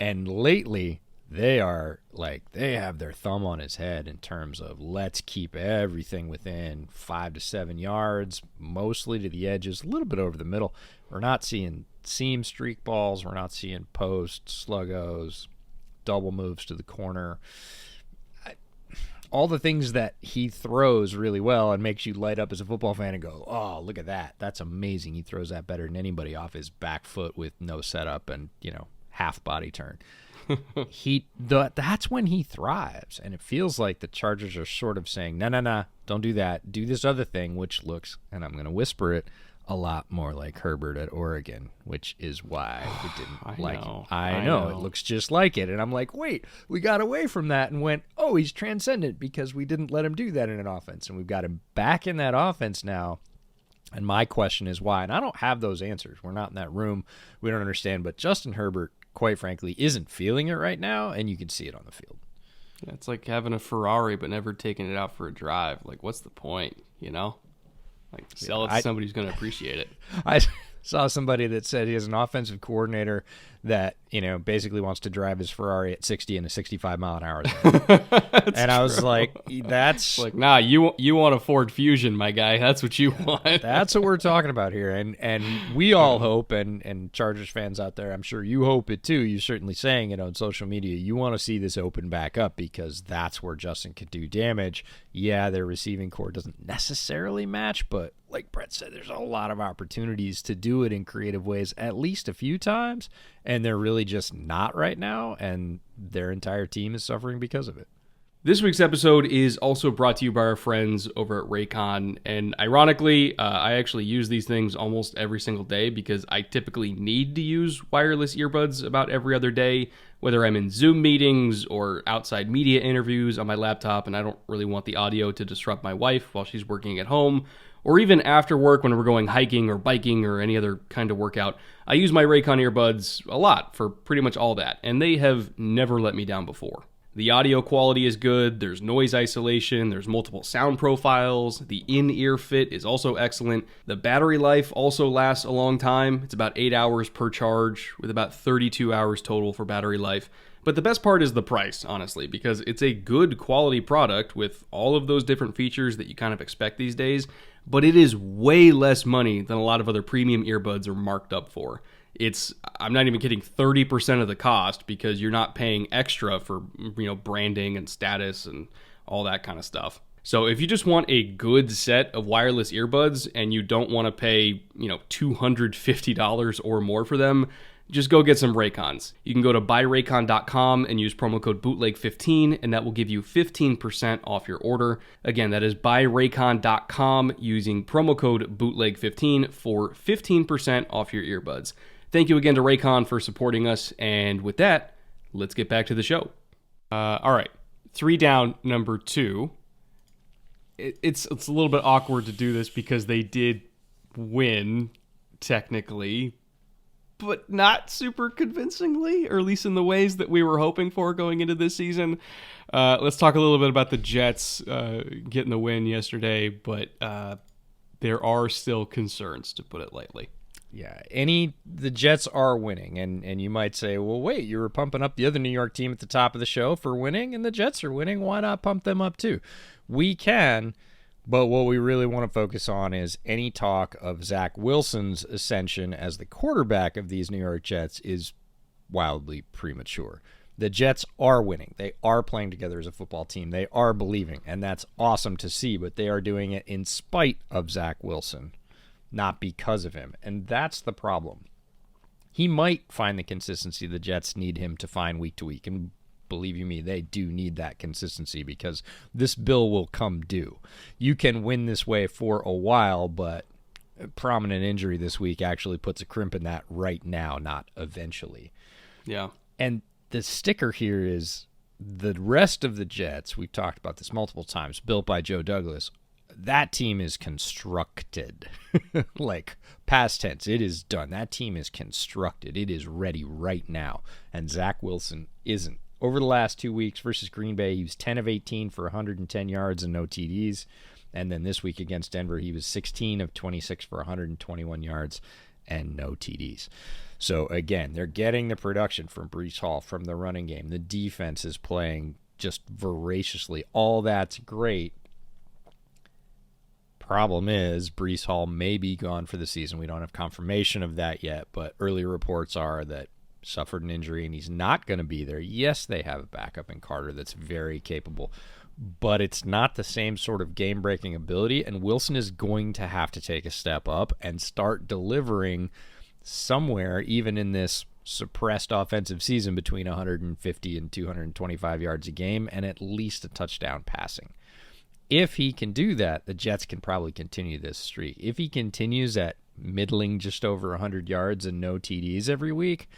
And lately, they have their thumb on his head in terms of let's keep everything within 5 to 7 yards, mostly to the edges, a little bit over the middle. We're not seeing seam streak balls. We're not seeing posts, sluggos, double moves to the corner. All the things that he throws really well and makes you light up as a football fan and go, oh, look at that. That's amazing. He throws that better than anybody off his back foot with no setup and, half body turn. That's when he thrives, and it feels like the Chargers are sort of saying, no, don't do that. Do this other thing, which looks, and I'm going to whisper it, a lot more like Herbert at Oregon, which is why we didn't like him. I know. It looks just like it. And I'm like, wait, we got away from that and went, oh, he's transcendent because we didn't let him do that in an offense. And we've got him back in that offense now. And my question is why? And I don't have those answers. We're not in that room. We don't understand. But Justin Herbert, quite frankly, isn't feeling it right now, and you can see it on the field. Yeah, it's like having a Ferrari but never taking it out for a drive. Like, what's the point, you know? Like, sell it to somebody who's going to appreciate it. I saw somebody that said he has an offensive coordinator that, basically wants to drive his Ferrari at 60 in a 65-mile-an-hour zone. And I was like, that's... like, nah, you want a Ford Fusion, my guy. That's what you want. That's what we're talking about here. And we all hope, and Chargers fans out there, I'm sure you hope it too. You're certainly saying it on social media. You want to see this open back up because that's where Justin can do damage. Yeah, their receiving core doesn't necessarily match, but like Brett said, there's a lot of opportunities to do it in creative ways at least a few times, and they're really just not right now, and their entire team is suffering because of it. This week's episode is also brought to you by our friends over at Raycon, and ironically, I actually use these things almost every single day because I typically need to use wireless earbuds about every other day, whether I'm in Zoom meetings or outside media interviews on my laptop, and I don't really want the audio to disrupt my wife while she's working at home, or even after work when we're going hiking or biking or any other kind of workout. I use my Raycon earbuds a lot for pretty much all that, and they have never let me down before. The audio quality is good, there's noise isolation, there's multiple sound profiles, the in-ear fit is also excellent. The battery life also lasts a long time. It's about 8 hours per charge, with about 32 hours total for battery life. But the best part is the price, honestly, because it's a good quality product with all of those different features that you kind of expect these days, but it is way less money than a lot of other premium earbuds are marked up for. It's, I'm not even kidding, 30% of the cost because you're not paying extra for, branding and status and all that kind of stuff. So if you just want a good set of wireless earbuds and you don't want to pay, $250 or more for them, just go get some Raycons. You can go to buyraycon.com and use promo code bootleg15, and that will give you 15% off your order. Again, that is buyraycon.com using promo code bootleg15 for 15% off your earbuds. Thank you again to Raycon for supporting us, and with that, let's get back to the show. All right, 3 down, number 2. It's a little bit awkward to do this because they did win, technically, but not super convincingly, or at least in the ways that we were hoping for going into this season. Let's talk a little bit about the Jets getting the win yesterday, but there are still concerns, to put it lightly. Yeah, the Jets are winning, and you might say, well, wait, you were pumping up the other New York team at the top of the show for winning, and the Jets are winning. Why not pump them up too? We can. But what we really want to focus on is any talk of Zach Wilson's ascension as the quarterback of these New York Jets is wildly premature. The Jets are winning. They are playing together as a football team. They are believing, and that's awesome to see, but they are doing it in spite of Zach Wilson, not because of him. And that's the problem. He might find the consistency the Jets need him to find week to week, and believe you me, they do need that consistency because this bill will come due. You can win this way for a while, but a prominent injury this week actually puts a crimp in that right now, not eventually. Yeah. And the sticker here is the rest of the Jets, we've talked about this multiple times, built by Joe Douglas, that team is constructed. Like past tense, it is done. That team is constructed. It is ready right now. And Zach Wilson isn't. Over the last 2 weeks versus Green Bay, he was 10 of 18 for 110 yards and no TDs. And then this week against Denver, he was 16 of 26 for 121 yards and no TDs. So, again, they're getting the production from Breece Hall, from the running game. The defense is playing just voraciously. All that's great. Problem is, Breece Hall may be gone for the season. We don't have confirmation of that yet, but early reports are that suffered an injury and he's not going to be there. Yes, they have a backup in Carter that's very capable, but it's not the same sort of game-breaking ability, and Wilson is going to have to take a step up and start delivering somewhere, even in this suppressed offensive season between 150 and 225 yards a game and at least a touchdown passing. If he can do that, the Jets can probably continue this streak. If he continues at middling just over 100 yards and no TDs every week,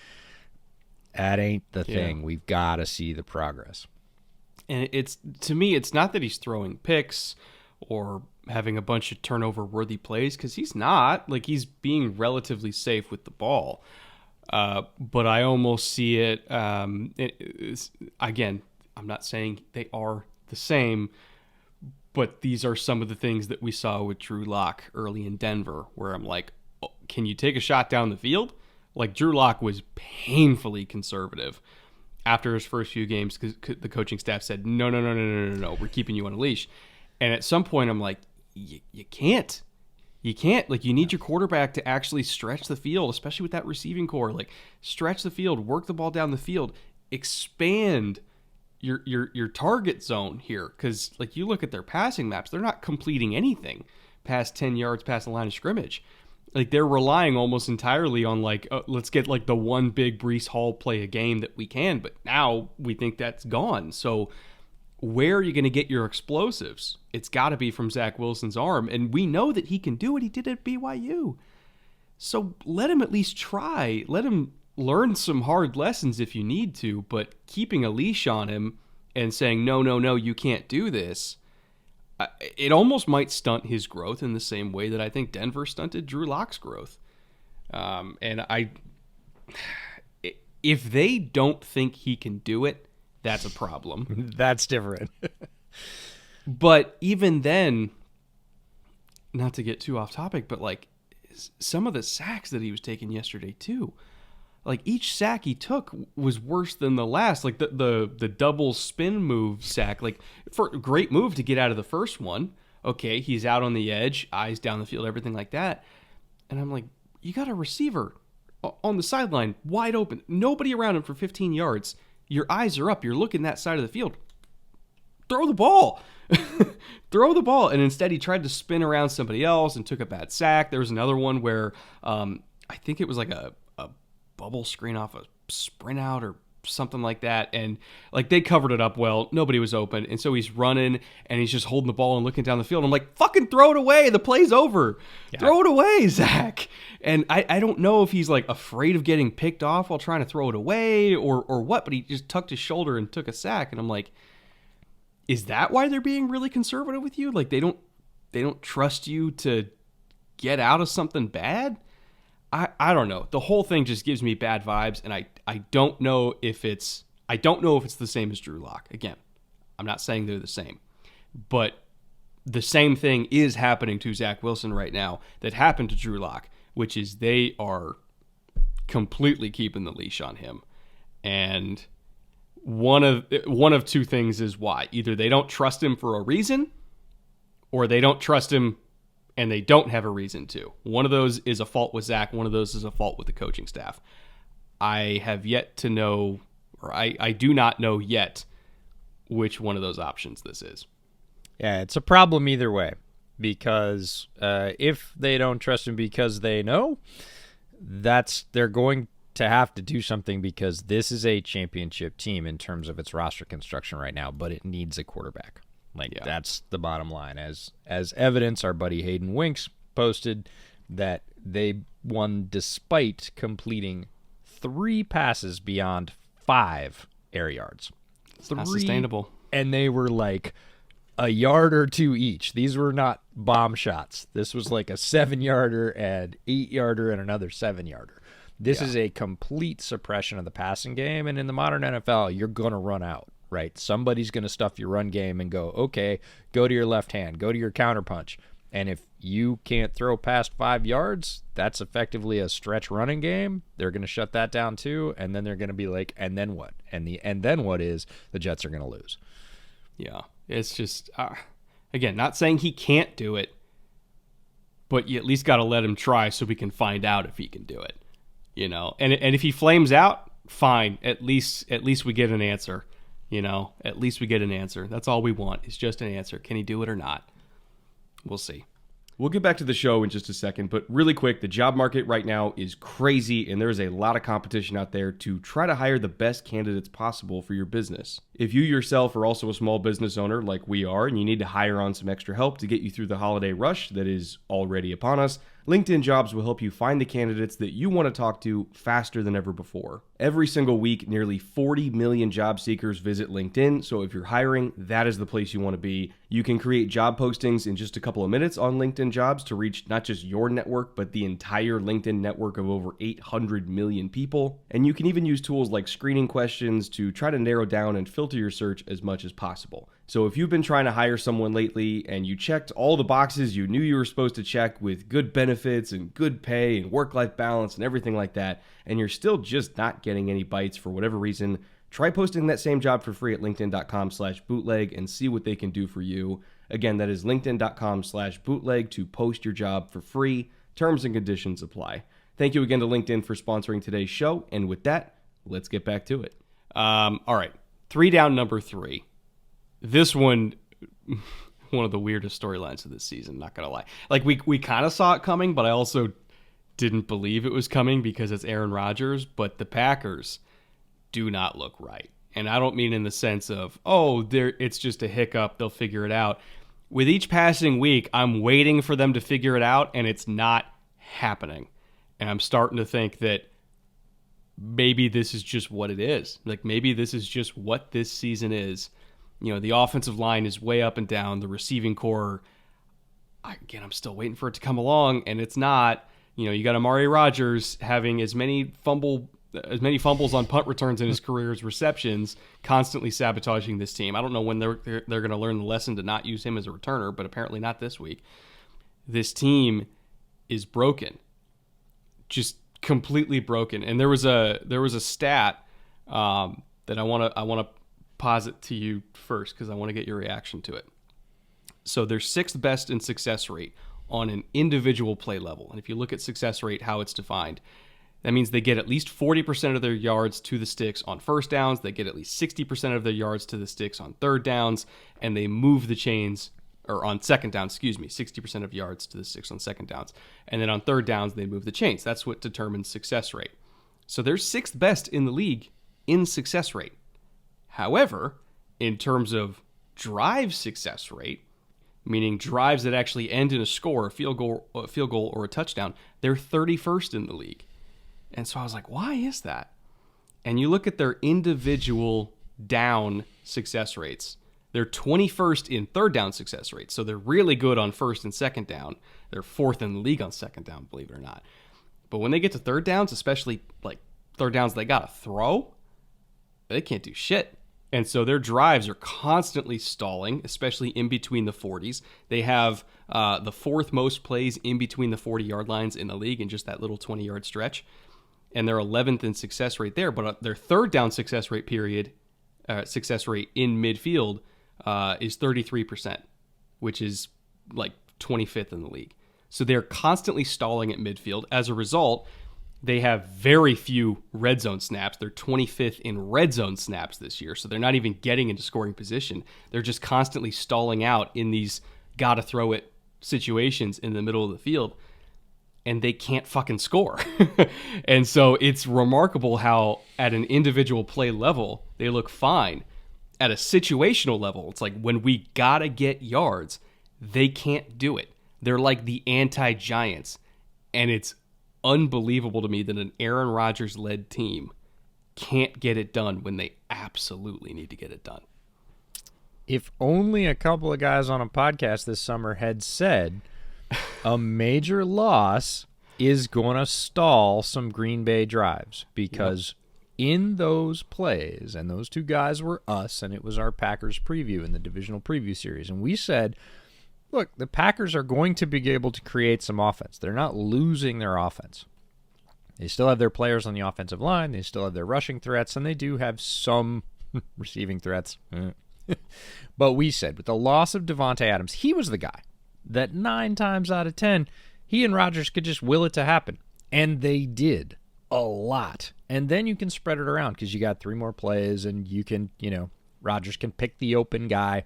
that ain't the thing. We've got to see the progress. And to me, it's not that he's throwing picks or having a bunch of turnover-worthy plays, because he's not. Like, he's being relatively safe with the ball. But I almost see it, again, I'm not saying they are the same, but these are some of the things that we saw with Drew Lock early in Denver, where I'm like, oh, can you take a shot down the field? Like, Drew Lock was painfully conservative after his first few games because the coaching staff said, no, we're keeping you on a leash. And at some point, I'm like, you can't. You can't. Like, you need your quarterback to actually stretch the field, especially with that receiving core. Like, stretch the field, work the ball down the field, expand your target zone here. Because, like, you look at their passing maps, they're not completing anything past 10 yards past the line of scrimmage. Like, they're relying almost entirely on, like, let's get, like, the one big Breece Hall play a game that we can. But now we think that's gone. So where are you going to get your explosives? It's got to be from Zach Wilson's arm. And we know that he can do it. He did it at BYU. So let him at least try. Let him learn some hard lessons if you need to. But keeping a leash on him and saying, no, you can't do this, it almost might stunt his growth in the same way that I think Denver stunted Drew Lock's growth. If they don't think he can do it, that's a problem. That's different. But even then, not to get too off topic, but like some of the sacks that he was taking yesterday too, like each sack he took was worse than the last. Like the double spin move sack, like for a great move to get out of the first one. Okay, he's out on the edge, eyes down the field, everything like that. And I'm like, you got a receiver on the sideline, wide open, nobody around him for 15 yards. Your eyes are up. You're looking that side of the field. Throw the ball. Throw the ball. And instead he tried to spin around somebody else and took a bad sack. There was another one where I think it was like a bubble screen off a sprint out or something like that. And like they covered it up well. Nobody was open. And so he's running and he's just holding the ball and looking down the field. I'm like, fucking throw it away. The play's over. Yeah. Throw it away, Zach. And I don't know if he's like afraid of getting picked off while trying to throw it away or what, but he just tucked his shoulder and took a sack. And I'm like, is that why they're being really conservative with you? Like they don't trust you to get out of something bad? I don't know. The whole thing just gives me bad vibes, and I don't know if it's the same as Drew Lock. Again, I'm not saying they're the same, but the same thing is happening to Zach Wilson right now that happened to Drew Lock, which is they are completely keeping the leash on him. And one of two things is why. Either they don't trust him for a reason, or they don't trust him and they don't have a reason to. One of those is a fault with Zach. One of those is a fault with the coaching staff. I have yet to know, or I do not know yet which one of those options this is. Yeah, it's a problem either way, because if they don't trust him because they know, they're going to have to do something, because this is a championship team in terms of its roster construction right now, but it needs a quarterback. That's the bottom line. As evidence, our buddy Hayden Winks posted that they won despite completing 3 passes beyond 5 air yards. It's not sustainable. And they were like a yard or 2 each. These were not bomb shots. This was like a 7-yarder and 8-yarder and another 7-yarder. This is a complete suppression of the passing game. And in the modern NFL, you're going to run out. Right, somebody's going to stuff your run game and go, okay, go to your left hand, go to your counterpunch. And if you can't throw past 5 yards, that's effectively a stretch running game. They're going to shut that down too, and then they're going to be like, and then what? And then what is the Jets are going to lose. Yeah, it's just, again, not saying he can't do it, but you at least got to let him try so we can find out if he can do it. You know, and if he flames out, fine. At least we get an answer. You know, at least we get an answer. That's all we want, is just an answer. Can he do it or not? We'll see. We'll get back to the show in just a second, but really quick, the job market right now is crazy, and there's a lot of competition out there to try to hire the best candidates possible for your business. If you yourself are also a small business owner like we are, and you need to hire on some extra help to get you through the holiday rush that is already upon us, LinkedIn Jobs will help you find the candidates that you want to talk to faster than ever before. Every single week, nearly 40 million job seekers visit LinkedIn, so if you're hiring, that is the place you want to be. You can create job postings in just a couple of minutes on LinkedIn Jobs to reach not just your network, but the entire LinkedIn network of over 800 million people. And you can even use tools like screening questions to try to narrow down and filter your search as much as possible. So if you've been trying to hire someone lately and you checked all the boxes you knew you were supposed to check with good benefits and good pay and work-life balance and everything like that, and you're still just not getting any bites for whatever reason, try posting that same job for free at linkedin.com/bootleg and see what they can do for you. Again, that is linkedin.com/bootleg to post your job for free. Terms and conditions apply. Thank you again to LinkedIn for sponsoring today's show. And with that, let's get back to it. All right. 3 down, number 3. This one of the weirdest storylines of this season, not going to lie. Like, we kind of saw it coming, but I also didn't believe it was coming because it's Aaron Rodgers. But the Packers do not look right. And I don't mean in the sense of, it's just a hiccup, they'll figure it out. With each passing week, I'm waiting for them to figure it out, and it's not happening. And I'm starting to think that maybe this is just what it is. Like, maybe this is just what this season is. You know, the offensive line is way up and down. The receiving core, again, I'm still waiting for it to come along, and it's not. You know, you got Amari Rodgers having as many fumbles on punt returns in his career as receptions, constantly sabotaging this team. I don't know when they're going to learn the lesson to not use him as a returner, but apparently not this week. This team is broken, just completely broken. And there was a stat that I want to posit to you first because I want to get your reaction to it. So they're 6th best in success rate on an individual play level. And if you look at success rate, how it's defined, that means they get at least 40% of their yards to the sticks on first downs. They get at least 60% of their yards to the sticks on third downs, and they move the chains, or on second down, 60% of yards to the sticks on second downs. And then on third downs, they move the chains. That's what determines success rate. So they're 6th best in the league in success rate. However, in terms of drive success rate, meaning drives that actually end in a score, a field goal or a touchdown, they're 31st in the league. And so I was like, why is that? And you look at their individual down success rates. They're 21st in third down success rates. So they're really good on first and second down. They're 4th in the league on second down, believe it or not. But when they get to third downs, especially like third downs they got to throw, they can't do shit. And so their drives are constantly stalling, especially in between the 40s. They have the 4th most plays in between the 40-yard lines in the league in just that little 20-yard stretch. And they're 11th in success rate there. But their third down success rate success rate in midfield is 33%, which is like 25th in the league. So they're constantly stalling at midfield. As a result, they have very few red zone snaps. They're 25th in red zone snaps this year. So they're not even getting into scoring position. They're just constantly stalling out in these gotta throw it situations in the middle of the field. And they can't fucking score. And so it's remarkable how at an individual play level, they look fine. At a situational level, it's like when we gotta get yards, they can't do it. They're like the anti-Giants. And it's unbelievable to me that an Aaron Rodgers-led team can't get it done when they absolutely need to get it done. If only a couple of guys on a podcast this summer had said a major loss is going to stall some Green Bay drives, because in those plays, and those two guys were us, and it was our Packers preview in the divisional preview series, and we said, look, the Packers are going to be able to create some offense. They're not losing their offense. They still have their players on the offensive line. They still have their rushing threats, and they do have some receiving threats. But we said, with the loss of Devontae Adams, he was the guy that 9 times out of 10, he and Rodgers could just will it to happen. And they did a lot. And then you can spread it around because you got 3 more plays and you can, Rodgers can pick the open guy.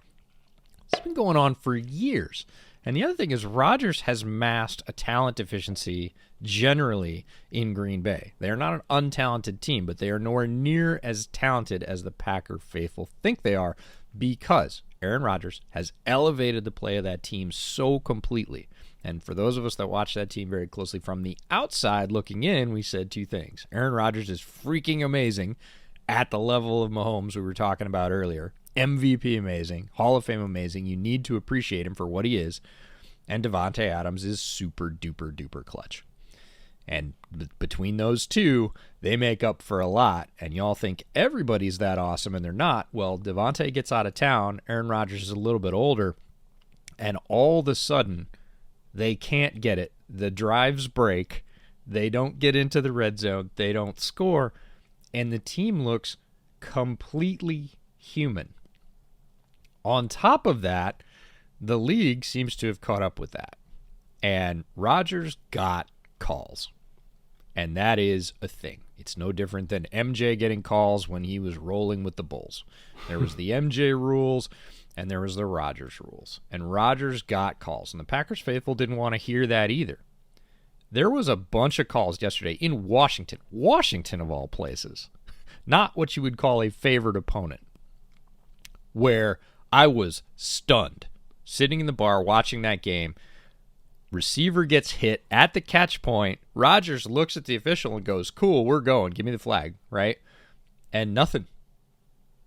It's been going on for years. And the other thing is Rodgers has masked a talent deficiency generally in Green Bay. They are not an untalented team, but they are nowhere near as talented as the Packer faithful think they are because Aaron Rodgers has elevated the play of that team so completely. And for those of us that watch that team very closely from the outside looking in, we said two things. Aaron Rodgers is freaking amazing at the level of Mahomes we were talking about earlier. MVP amazing, Hall of Fame amazing. You need to appreciate him for what he is. And Devontae Adams is super duper duper clutch. And between those two, they make up for a lot. And y'all think everybody's that awesome, and they're not. Well, Devontae gets out of town. Aaron Rodgers is a little bit older. And all of a sudden, they can't get it. The drives break. They don't get into the red zone. They don't score. And the team looks completely human. On top of that, the league seems to have caught up with that. And Rodgers got calls. And that is a thing. It's no different than MJ getting calls when he was rolling with the Bulls. There was the MJ rules, and there was the Rodgers rules. And Rodgers got calls. And the Packers faithful didn't want to hear that either. There was a bunch of calls yesterday in Washington. Washington, of all places. Not what you would call a favored opponent. Where I was stunned. Sitting in the bar watching that game. Receiver gets hit at the catch point. Rodgers looks at the official and goes, cool, we're going. Give me the flag, right? And nothing.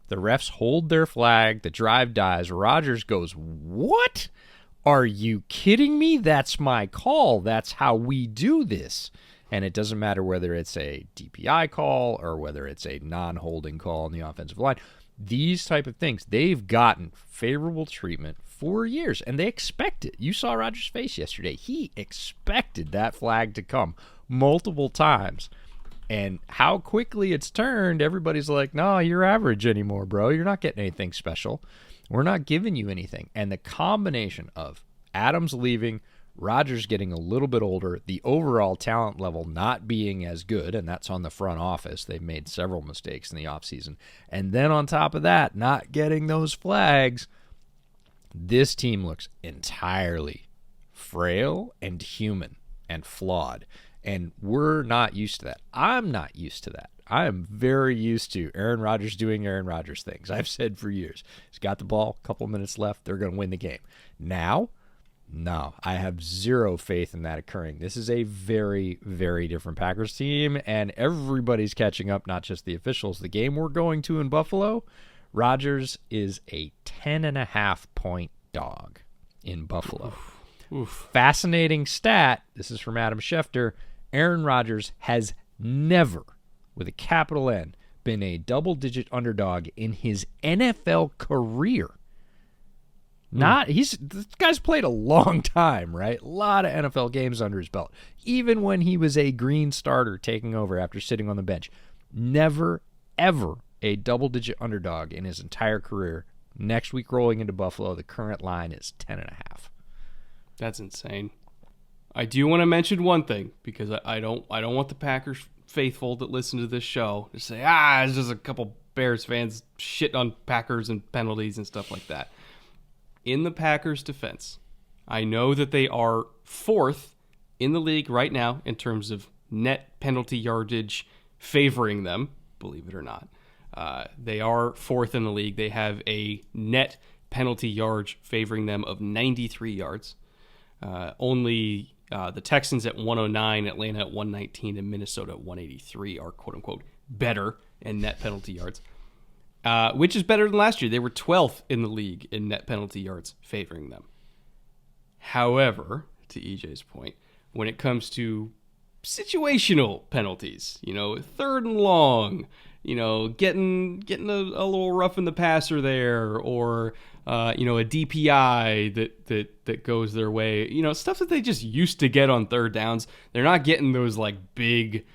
The refs hold their flag. The drive dies. Rodgers goes, what? Are you kidding me? That's my call. That's how we do this. And it doesn't matter whether it's a DPI call or whether it's a non-holding call on the offensive line. These type of things, they've gotten favorable treatment for years, and they expect it. You saw Rodgers' face yesterday. He expected that flag to come multiple times. And how quickly it's turned, everybody's like, no, you're average anymore, bro. You're not getting anything special. We're not giving you anything. And the combination of Adams leaving, Rodgers getting a little bit older, the overall talent level not being as good, and that's on the front office. They've made several mistakes in the offseason. And then on top of that, not getting those flags, this team looks entirely frail and human and flawed. And we're not used to that. I'm not used to that. I am very used to Aaron Rodgers doing Aaron Rodgers things. I've said for years, he's got the ball, a couple minutes left, they're going to win the game. Now, no, I have zero faith in that occurring. This is a very, very different Packers team, and everybody's catching up, not just the officials. The game we're going to in Buffalo, Rodgers is a 10.5-point dog in Buffalo. Oof. Fascinating stat. This is from Adam Schefter. Aaron Rodgers has never, with a capital N, been a double-digit underdog in his NFL career. This guy's played a long time, right? A lot of NFL games under his belt. Even when he was a green starter taking over after sitting on the bench. Never, ever a double-digit underdog in his entire career. Next week rolling into Buffalo, the current line is 10.5. That's insane. I do want to mention one thing because I don't want the Packers faithful that listen to this show to say, it's just a couple Bears fans shit on Packers and penalties and stuff like that. In the Packers' defense, I know that they are fourth in the league right now in terms of net penalty yardage favoring them, believe it or not. They are fourth in the league. They have a net penalty yards favoring them of 93 yards. Only the Texans at 109, Atlanta at 119, and Minnesota at 183 are quote-unquote better in net penalty yards. Which is better than last year. They were 12th in the league in net penalty yards favoring them. However, to EJ's point, when it comes to situational penalties, third and long, getting a little rough in the passer there, or a DPI that goes their way, stuff that they just used to get on third downs. They're not getting those like big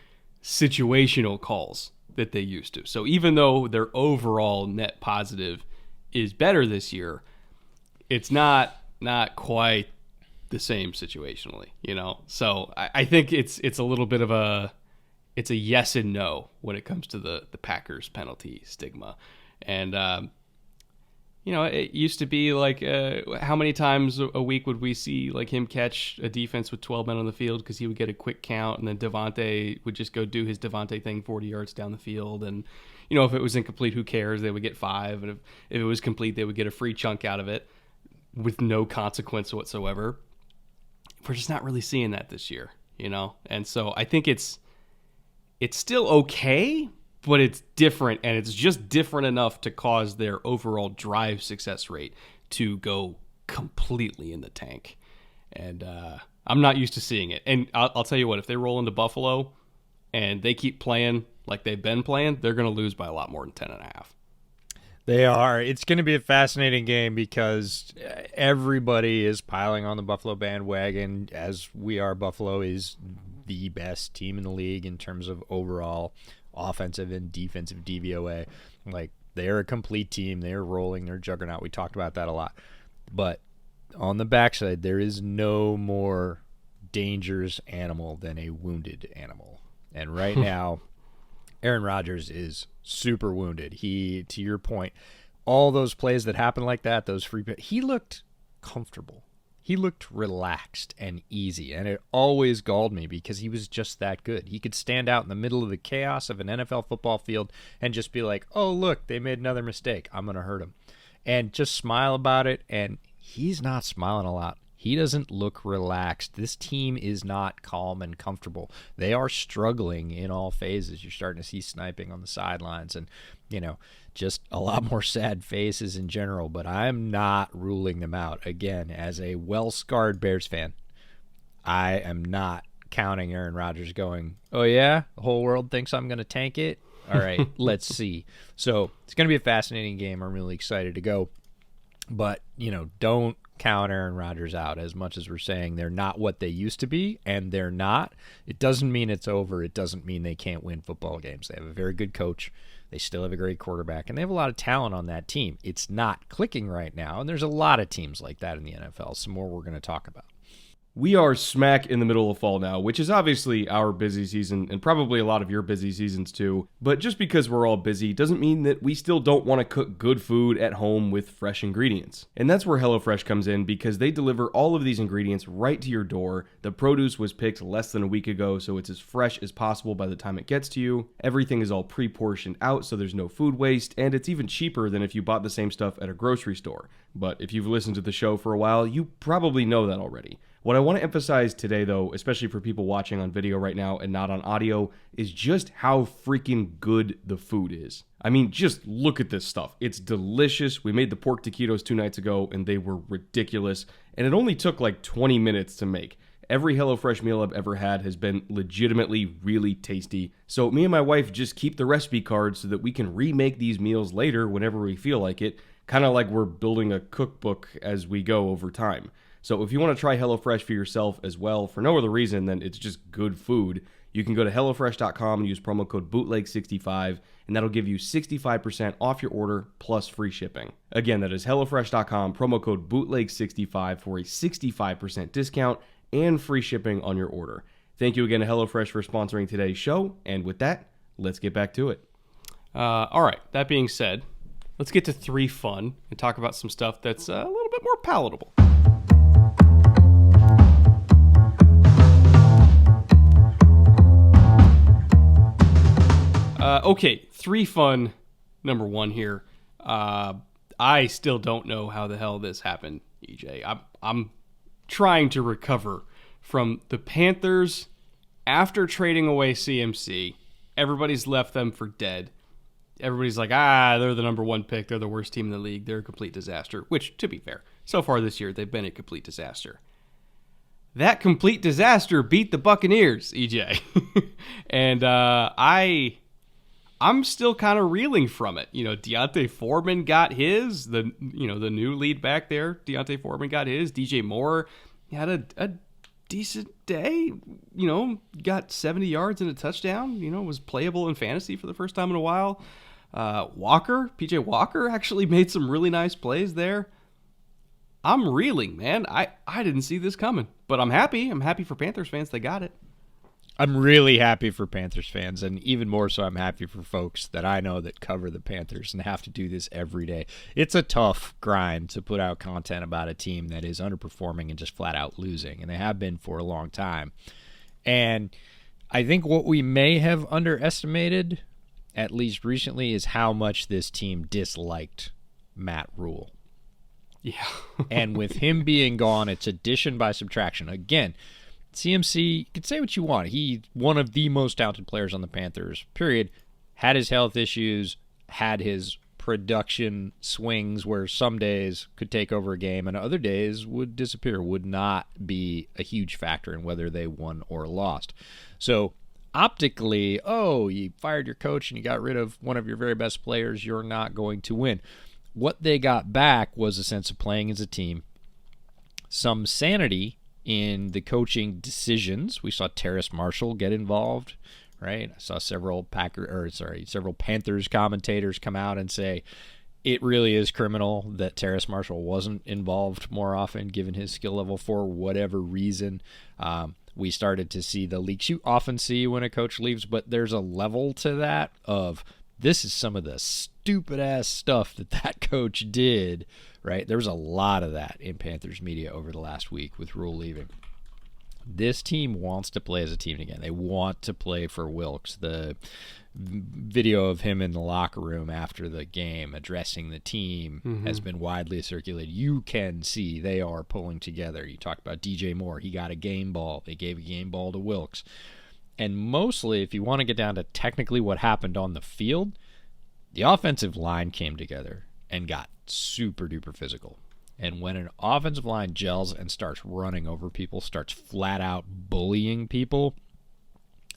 situational calls that they used to. So even though their overall net positive is better this year, it's not quite the same situationally, So I think it's a little bit of a yes and no when it comes to the Packers penalty stigma. And It used to be like, how many times a week would we see like him catch a defense with 12 men on the field because he would get a quick count, and then Devontae would just go do his Devontae thing 40 yards down the field. And, if it was incomplete, who cares? They would get 5. And if it was complete, they would get a free chunk out of it with no consequence whatsoever. We're just not really seeing that this year, And so I think it's still okay, but it's different, and it's just different enough to cause their overall drive success rate to go completely in the tank. And I'm not used to seeing it. And I'll tell you what, if they roll into Buffalo and they keep playing like they've been playing, they're going to lose by a lot more than 10.5. They are. It's going to be a fascinating game because everybody is piling on the Buffalo bandwagon, as we are. Buffalo is the best team in the league in terms of overall offensive and defensive DVOA. Like, they're a complete team. They're rolling. They're juggernaut. We talked about that a lot. But on the backside, there is no more dangerous animal than a wounded animal. And right now, Aaron Rodgers is super wounded. He, to your point, all those plays that happened like that, those free, he looked comfortable. He looked relaxed and easy, and it always galled me because he was just that good. He could stand out in the middle of the chaos of an NFL football field and just be like, oh, look, they made another mistake. I'm going to hurt him. And just smile about it, and he's not smiling a lot. He doesn't look relaxed. This team is not calm and comfortable. They are struggling in all phases. You're starting to see sniping on the sidelines and, just a lot more sad faces in general. But I'm not ruling them out. Again, as a well-scarred Bears fan, I am not counting Aaron Rodgers going, oh, yeah, the whole world thinks I'm going to tank it. All right, let's see. So it's going to be a fascinating game. I'm really excited to go. But, don't count Aaron Rodgers out. As much as we're saying they're not what they used to be, and they're not, it doesn't mean it's over. It doesn't mean they can't win football games. They have a very good coach. They still have a great quarterback, and they have a lot of talent on that team. It's not clicking right now, and there's a lot of teams like that in the NFL. Some more we're going to talk about. We are smack in the middle of fall now, which is obviously our busy season and probably a lot of your busy seasons too. But just because we're all busy doesn't mean that we still don't want to cook good food at home with fresh ingredients. And that's where HelloFresh comes in, because they deliver all of these ingredients right to your door. The produce was picked less than a week ago, so it's as fresh as possible by the time it gets to you. Everything is all pre-portioned out, so there's no food waste, and it's even cheaper than if you bought the same stuff at a grocery store. But if you've listened to the show for a while, you probably know that already. What I want to emphasize today, though, especially for people watching on video right now and not on audio, is just how freaking good the food is. I mean, just look at this stuff. It's delicious. We made the pork taquitos 2 nights ago, and they were ridiculous. And it only took like 20 minutes to make. Every HelloFresh meal I've ever had has been legitimately really tasty. So me and my wife just keep the recipe cards so that we can remake these meals later whenever we feel like it. Kind of like we're building a cookbook as we go over time. So if you want to try HelloFresh for yourself as well, for no other reason than it's just good food, you can go to HelloFresh.com and use promo code BOOTLEG65, and that'll give you 65% off your order plus free shipping. Again, that is HelloFresh.com, promo code BOOTLEG65 for a 65% discount and free shipping on your order. Thank you again to HelloFresh for sponsoring today's show, and with that, let's get back to it. All right, that being said, let's get to 3 fun and talk about some stuff that's a little bit more palatable. Okay, 3 fun, number 1 here. I still don't know how the hell this happened, EJ. I'm trying to recover from the Panthers after trading away CMC. Everybody's left them for dead. Everybody's like, they're the number 1 pick. They're the worst team in the league. They're a complete disaster, which, to be fair, so far this year, they've been a complete disaster. That complete disaster beat the Buccaneers, EJ. And I'm still kind of reeling from it. Deontay Foreman got his, the new lead back there. Deontay Foreman got his. DJ Moore had a decent day. Got 70 yards and a touchdown. Was playable in fantasy for the first time in a while. PJ Walker actually made some really nice plays there. I'm reeling, man. I didn't see this coming, but I'm happy. I'm happy for Panthers fans. They got it. I'm really happy for Panthers fans, and even more so I'm happy for folks that I know that cover the Panthers and have to do this every day. It's a tough grind to put out content about a team that is underperforming and just flat out losing, and they have been for a long time. And I think what we may have underestimated, at least recently, is how much this team disliked Matt Rule. Yeah. And with him being gone, it's addition by subtraction. Again, CMC, you can say what you want. He's one of the most talented players on the Panthers, period. Had his health issues, had his production swings where some days could take over a game and other days would disappear, would not be a huge factor in whether they won or lost. So optically, you fired your coach and you got rid of one of your very best players, you're not going to win. What they got back was a sense of playing as a team, some sanity in the coaching decisions. We saw Terrace Marshall get involved, right? I saw several Panthers commentators come out and say it really is criminal that Terrace Marshall wasn't involved more often given his skill level for whatever reason. We started to see the leaks you often see when a coach leaves, but there's a level to that of this is some of the stupid-ass stuff that coach did, right? There was a lot of that in Panthers media over the last week with Rule leaving. This team wants to play as a team again. They want to play for Wilkes. The video of him in the locker room after the game addressing the team has been widely circulated. You can see they are pulling together. You talked about DJ Moore. He got a game ball. They gave a game ball to Wilkes. And mostly, if you want to get down to technically what happened on the field, the offensive line came together and got super duper physical. And when an offensive line gels and starts running over people, starts flat out bullying people,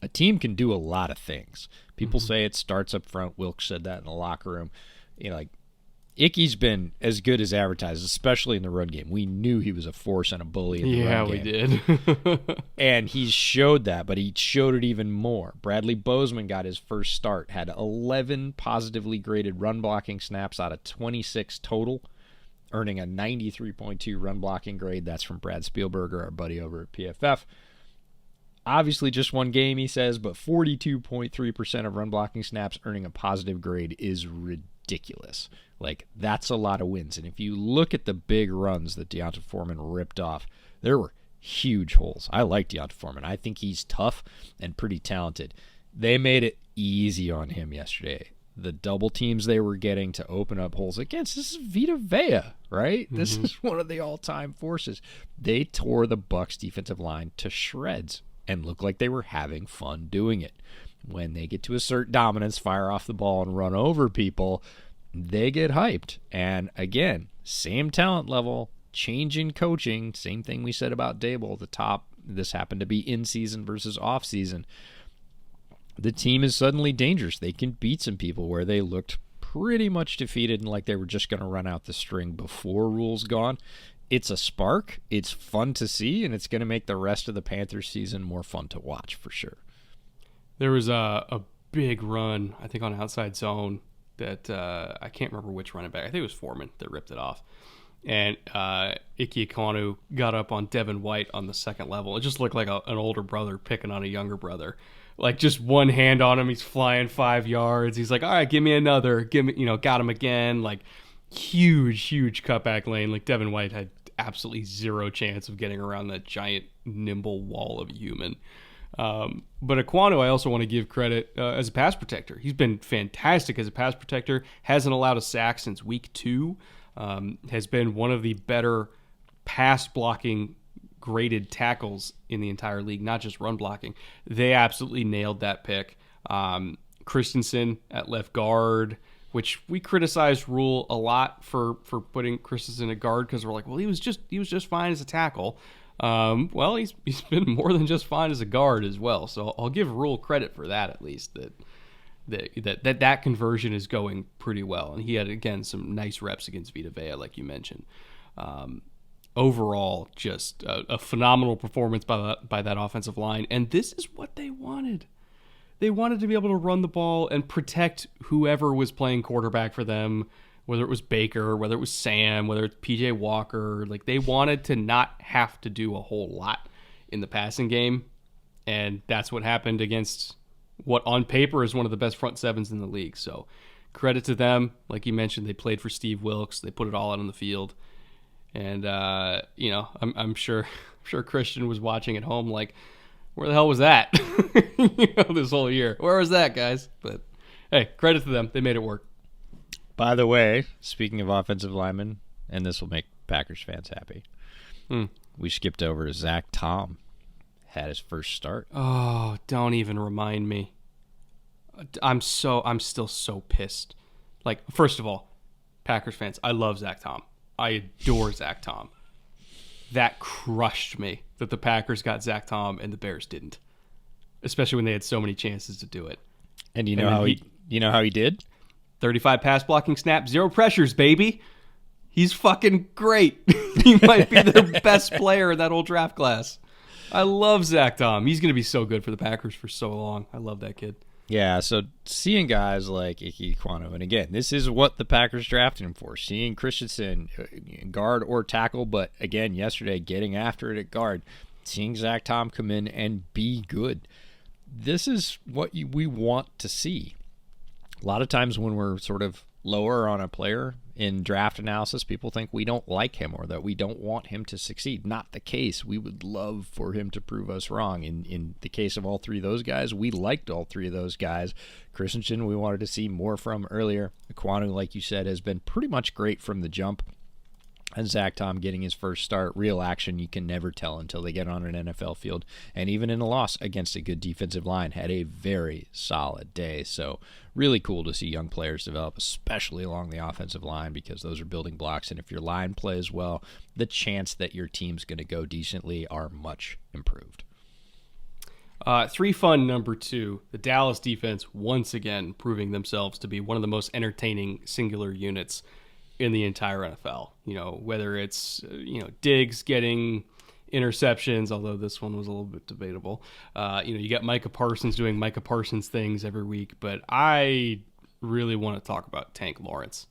a team can do a lot of things. People say it starts up front. Wilkes said that in the locker room. Icky's been as good as advertised, especially in the run game. We knew he was a force and a bully in the run game. Yeah, we did. And he showed that, but he showed it even more. Bradley Bozeman got his first start, had 11 positively graded run blocking snaps out of 26 total, earning a 93.2 run blocking grade. That's from Brad Spielberger, our buddy over at PFF. Obviously just one game, he says, but 42.3% of run blocking snaps earning a positive grade is ridiculous. That's a lot of wins. And if you look at the big runs that D'Onta Foreman ripped off, there were huge holes. I like D'Onta Foreman. I think he's tough and pretty talented. They made it easy on him yesterday. The double teams they were getting to open up holes against, this is Vita Vea, right? This is one of the all-time forces. They tore the Bucs defensive line to shreds and looked like they were having fun doing it. When they get to assert dominance, fire off the ball, and run over people, they get hyped. And again, same talent level, change in coaching, same thing we said about Dable at the top. This happened to be in season versus off season. The team is suddenly dangerous. They can beat some people where they looked pretty much defeated and like they were just going to run out the string before Rule's gone. It's a spark. It's fun to see, and it's going to make the rest of the Panthers season more fun to watch for sure. There was a big run, I think, on outside zone that I can't remember which running back. I think it was Foreman that ripped it off. And Ike Ekwonu got up on Devin White on the second level. It just looked like an older brother picking on a younger brother. Just one hand on him, he's flying 5 yards. He's like, all right, give me another. Got him again. Huge cutback lane. Devin White had absolutely zero chance of getting around that giant, nimble wall of human. But Ekwonu, I also want to give credit as a pass protector. He's been fantastic as a pass protector. Hasn't allowed a sack since week 2. Has been one of the better pass blocking graded tackles in the entire league, not just run blocking. They absolutely nailed that pick. Christensen at left guard, which we criticized Rule a lot for putting Christensen at guard because we're like, well, he was just fine as a tackle. Well, he's been more than just fine as a guard as well. So I'll give Rule credit for that, at least that conversion is going pretty well. And he had, again, some nice reps against Vita Vea, like you mentioned. Overall, just a phenomenal performance by that offensive line. And this is what they wanted. They wanted to be able to run the ball and protect whoever was playing quarterback for them, whether it was Baker, whether it was Sam, whether it's PJ Walker. They wanted to not have to do a whole lot in the passing game. And that's what happened against what on paper is one of the best front sevens in the league. So credit to them. Like you mentioned, they played for Steve Wilkes. They put it all out on the field. And, I'm sure Christian was watching at home like, where the hell was that? This whole year. Where was that, guys? But, hey, credit to them. They made it work. By the way, speaking of offensive linemen, and this will make Packers fans happy, we skipped over Zach Tom. Had his first start. Oh, don't even remind me. I'm still so pissed. Like, first of all, Packers fans, I love Zach Tom. I adore Zach Tom. That crushed me that the Packers got Zach Tom and the Bears didn't, especially when they had so many chances to do it. And you know how he did? 35 pass blocking snaps, 0 pressures, baby. He's fucking great. He might be their best player in that whole draft class. I love Zach Tom. He's going to be so good for the Packers for so long. I love that kid. Yeah, so seeing guys like Ike Ekwonu, and again, this is what the Packers drafted him for. Seeing Christensen, guard or tackle, but again, yesterday, getting after it at guard. Seeing Zach Tom come in and be good. This is what we want to see. A lot of times when we're sort of lower on a player in draft analysis, people think we don't like him or that we don't want him to succeed. Not the case. We would love for him to prove us wrong. In the case of all three of those guys, we liked all three of those guys. Christensen, we wanted to see more from earlier. Ekwonu, like you said, has been pretty much great from the jump. And Zach Tom getting his first start, real action, you can never tell until they get on an NFL field. And even in a loss against a good defensive line, had a very solid day. So really cool to see young players develop, especially along the offensive line, because those are building blocks. And if your line plays well, the chance that your team's going to go decently are much improved. 3 fun, number 2. The Dallas defense once again proving themselves to be one of the most entertaining singular units in the entire NFL. Whether it's, Diggs getting interceptions, although this one was a little bit debatable. You got Micah Parsons doing Micah Parsons things every week, but I really want to talk about Tank Lawrence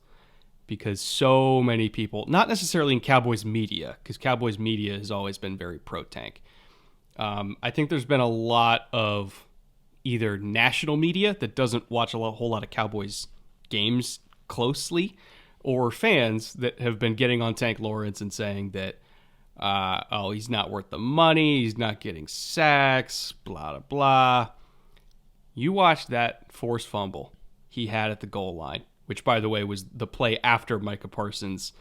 because so many people, not necessarily in Cowboys media, because Cowboys media has always been very pro-Tank. I think there's been a lot of either national media that doesn't watch a whole lot of Cowboys games closely, or fans that have been getting on Tank Lawrence and saying that, he's not worth the money, he's not getting sacks, blah, blah, blah. You watched that forced fumble he had at the goal line, which, by the way, was the play after Micah Parsons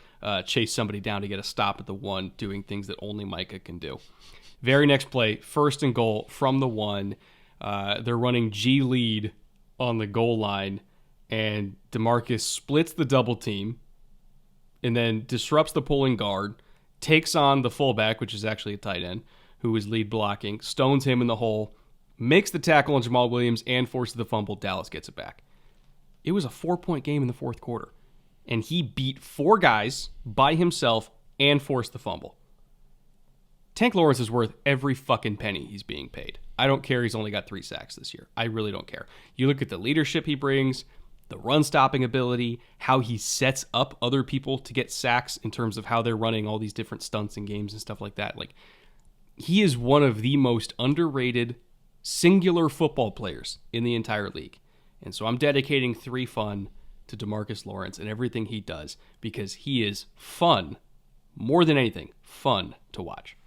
chased somebody down to get a stop at the 1, doing things that only Micah can do. Very next play, 1st and goal from the 1. They're running G lead on the goal line, and DeMarcus splits the double team and then disrupts the pulling guard, takes on the fullback, which is actually a tight end, who is lead blocking, stones him in the hole, makes the tackle on Jamal Williams, and forces the fumble. Dallas gets it back. It was a 4-point game in the 4th quarter, and he beat 4 guys by himself and forced the fumble. Tank Lawrence is worth every fucking penny he's being paid. I don't care he's only got 3 sacks this year. I really don't care. You look at the leadership he brings, the run-stopping ability, how he sets up other people to get sacks in terms of how they're running all these different stunts and games and stuff like that. Like, he is one of the most underrated singular football players in the entire league. And so I'm dedicating 3 fun to DeMarcus Lawrence and everything he does because he is fun, more than anything, fun to watch.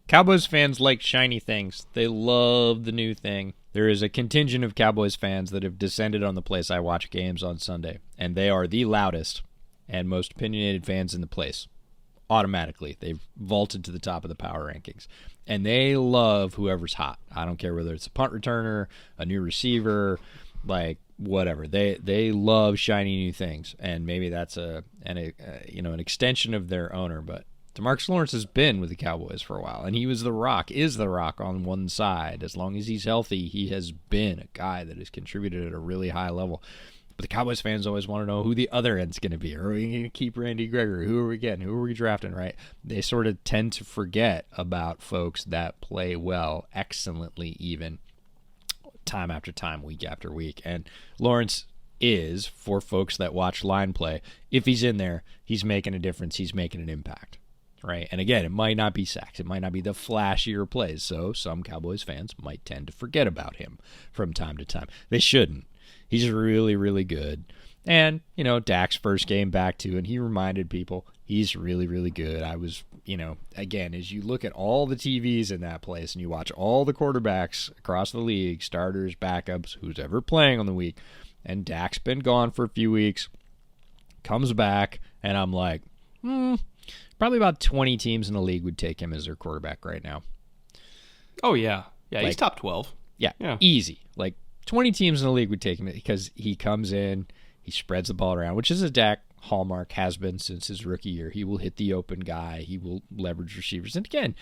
Cowboys fans like shiny things. They love the new thing. There is a contingent of Cowboys fans that have descended on the place I watch games on Sunday, and they are the loudest and most opinionated fans in the place. Automatically, they've vaulted to the top of the power rankings, and they love whoever's hot. I don't care whether it's a punt returner, a new receiver, like whatever. They love shiny new things, and maybe that's an extension of their owner, but DeMarcus Lawrence has been with the Cowboys for a while, and he is the rock on one side. As long as he's healthy, he has been a guy that has contributed at a really high level. But the Cowboys fans always want to know who the other end's going to be. Are we going to keep Randy Gregory? Who are we getting? Who are we drafting, right? They sort of tend to forget about folks that play well, excellently even, time after time, week after week. And Lawrence is, for folks that watch line play, if he's in there, he's making a difference. He's making an impact. right? And again, it might not be sacks. It might not be the flashier plays. So some Cowboys fans might tend to forget about him from time to time. They shouldn't. He's really, really good. And, Dak's first game back too, and he reminded people he's really, really good. I was, again, as you look at all the TVs in that place and you watch all the quarterbacks across the league, starters, backups, who's ever playing on the week, and Dak's been gone for a few weeks, comes back, and I'm like, probably about 20 teams in the league would take him as their quarterback right now. Oh, yeah. Yeah, he's top 12. Yeah, easy. 20 teams in the league would take him because he comes in, he spreads the ball around, which is a Dak hallmark, has been since his rookie year. He will hit the open guy. He will leverage receivers. And again,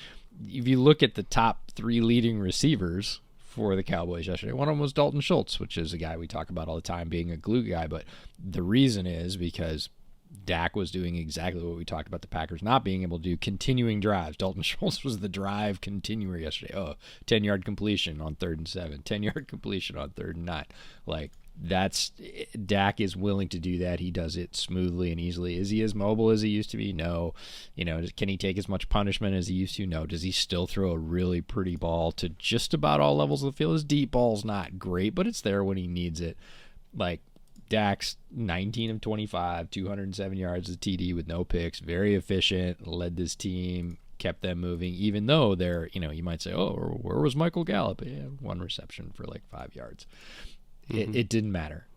if you look at the top 3 leading receivers for the Cowboys yesterday, one of them was Dalton Schultz, which is a guy we talk about all the time being a glue guy. But the reason is because Dak was doing exactly what we talked about the Packers not being able to do, continuing drives. Dalton Schultz was the drive continuer yesterday. 10-yard completion on 3rd and 7, 10-yard completion on 3rd and 9. Dak is willing to do that. He does it smoothly and easily. Is he as mobile as he used to be? No. Can he take as much punishment as he used to? No. Does he still throw a really pretty ball to just about all levels of the field? His deep ball's not great, but it's there when he needs it. Dak's 19 of 25, 207 yards of TD with no picks, very efficient, led this team, kept them moving, even though they're, you might say, where was Michael Gallup? Yeah, 1 reception for 5 yards. Mm-hmm. It didn't matter.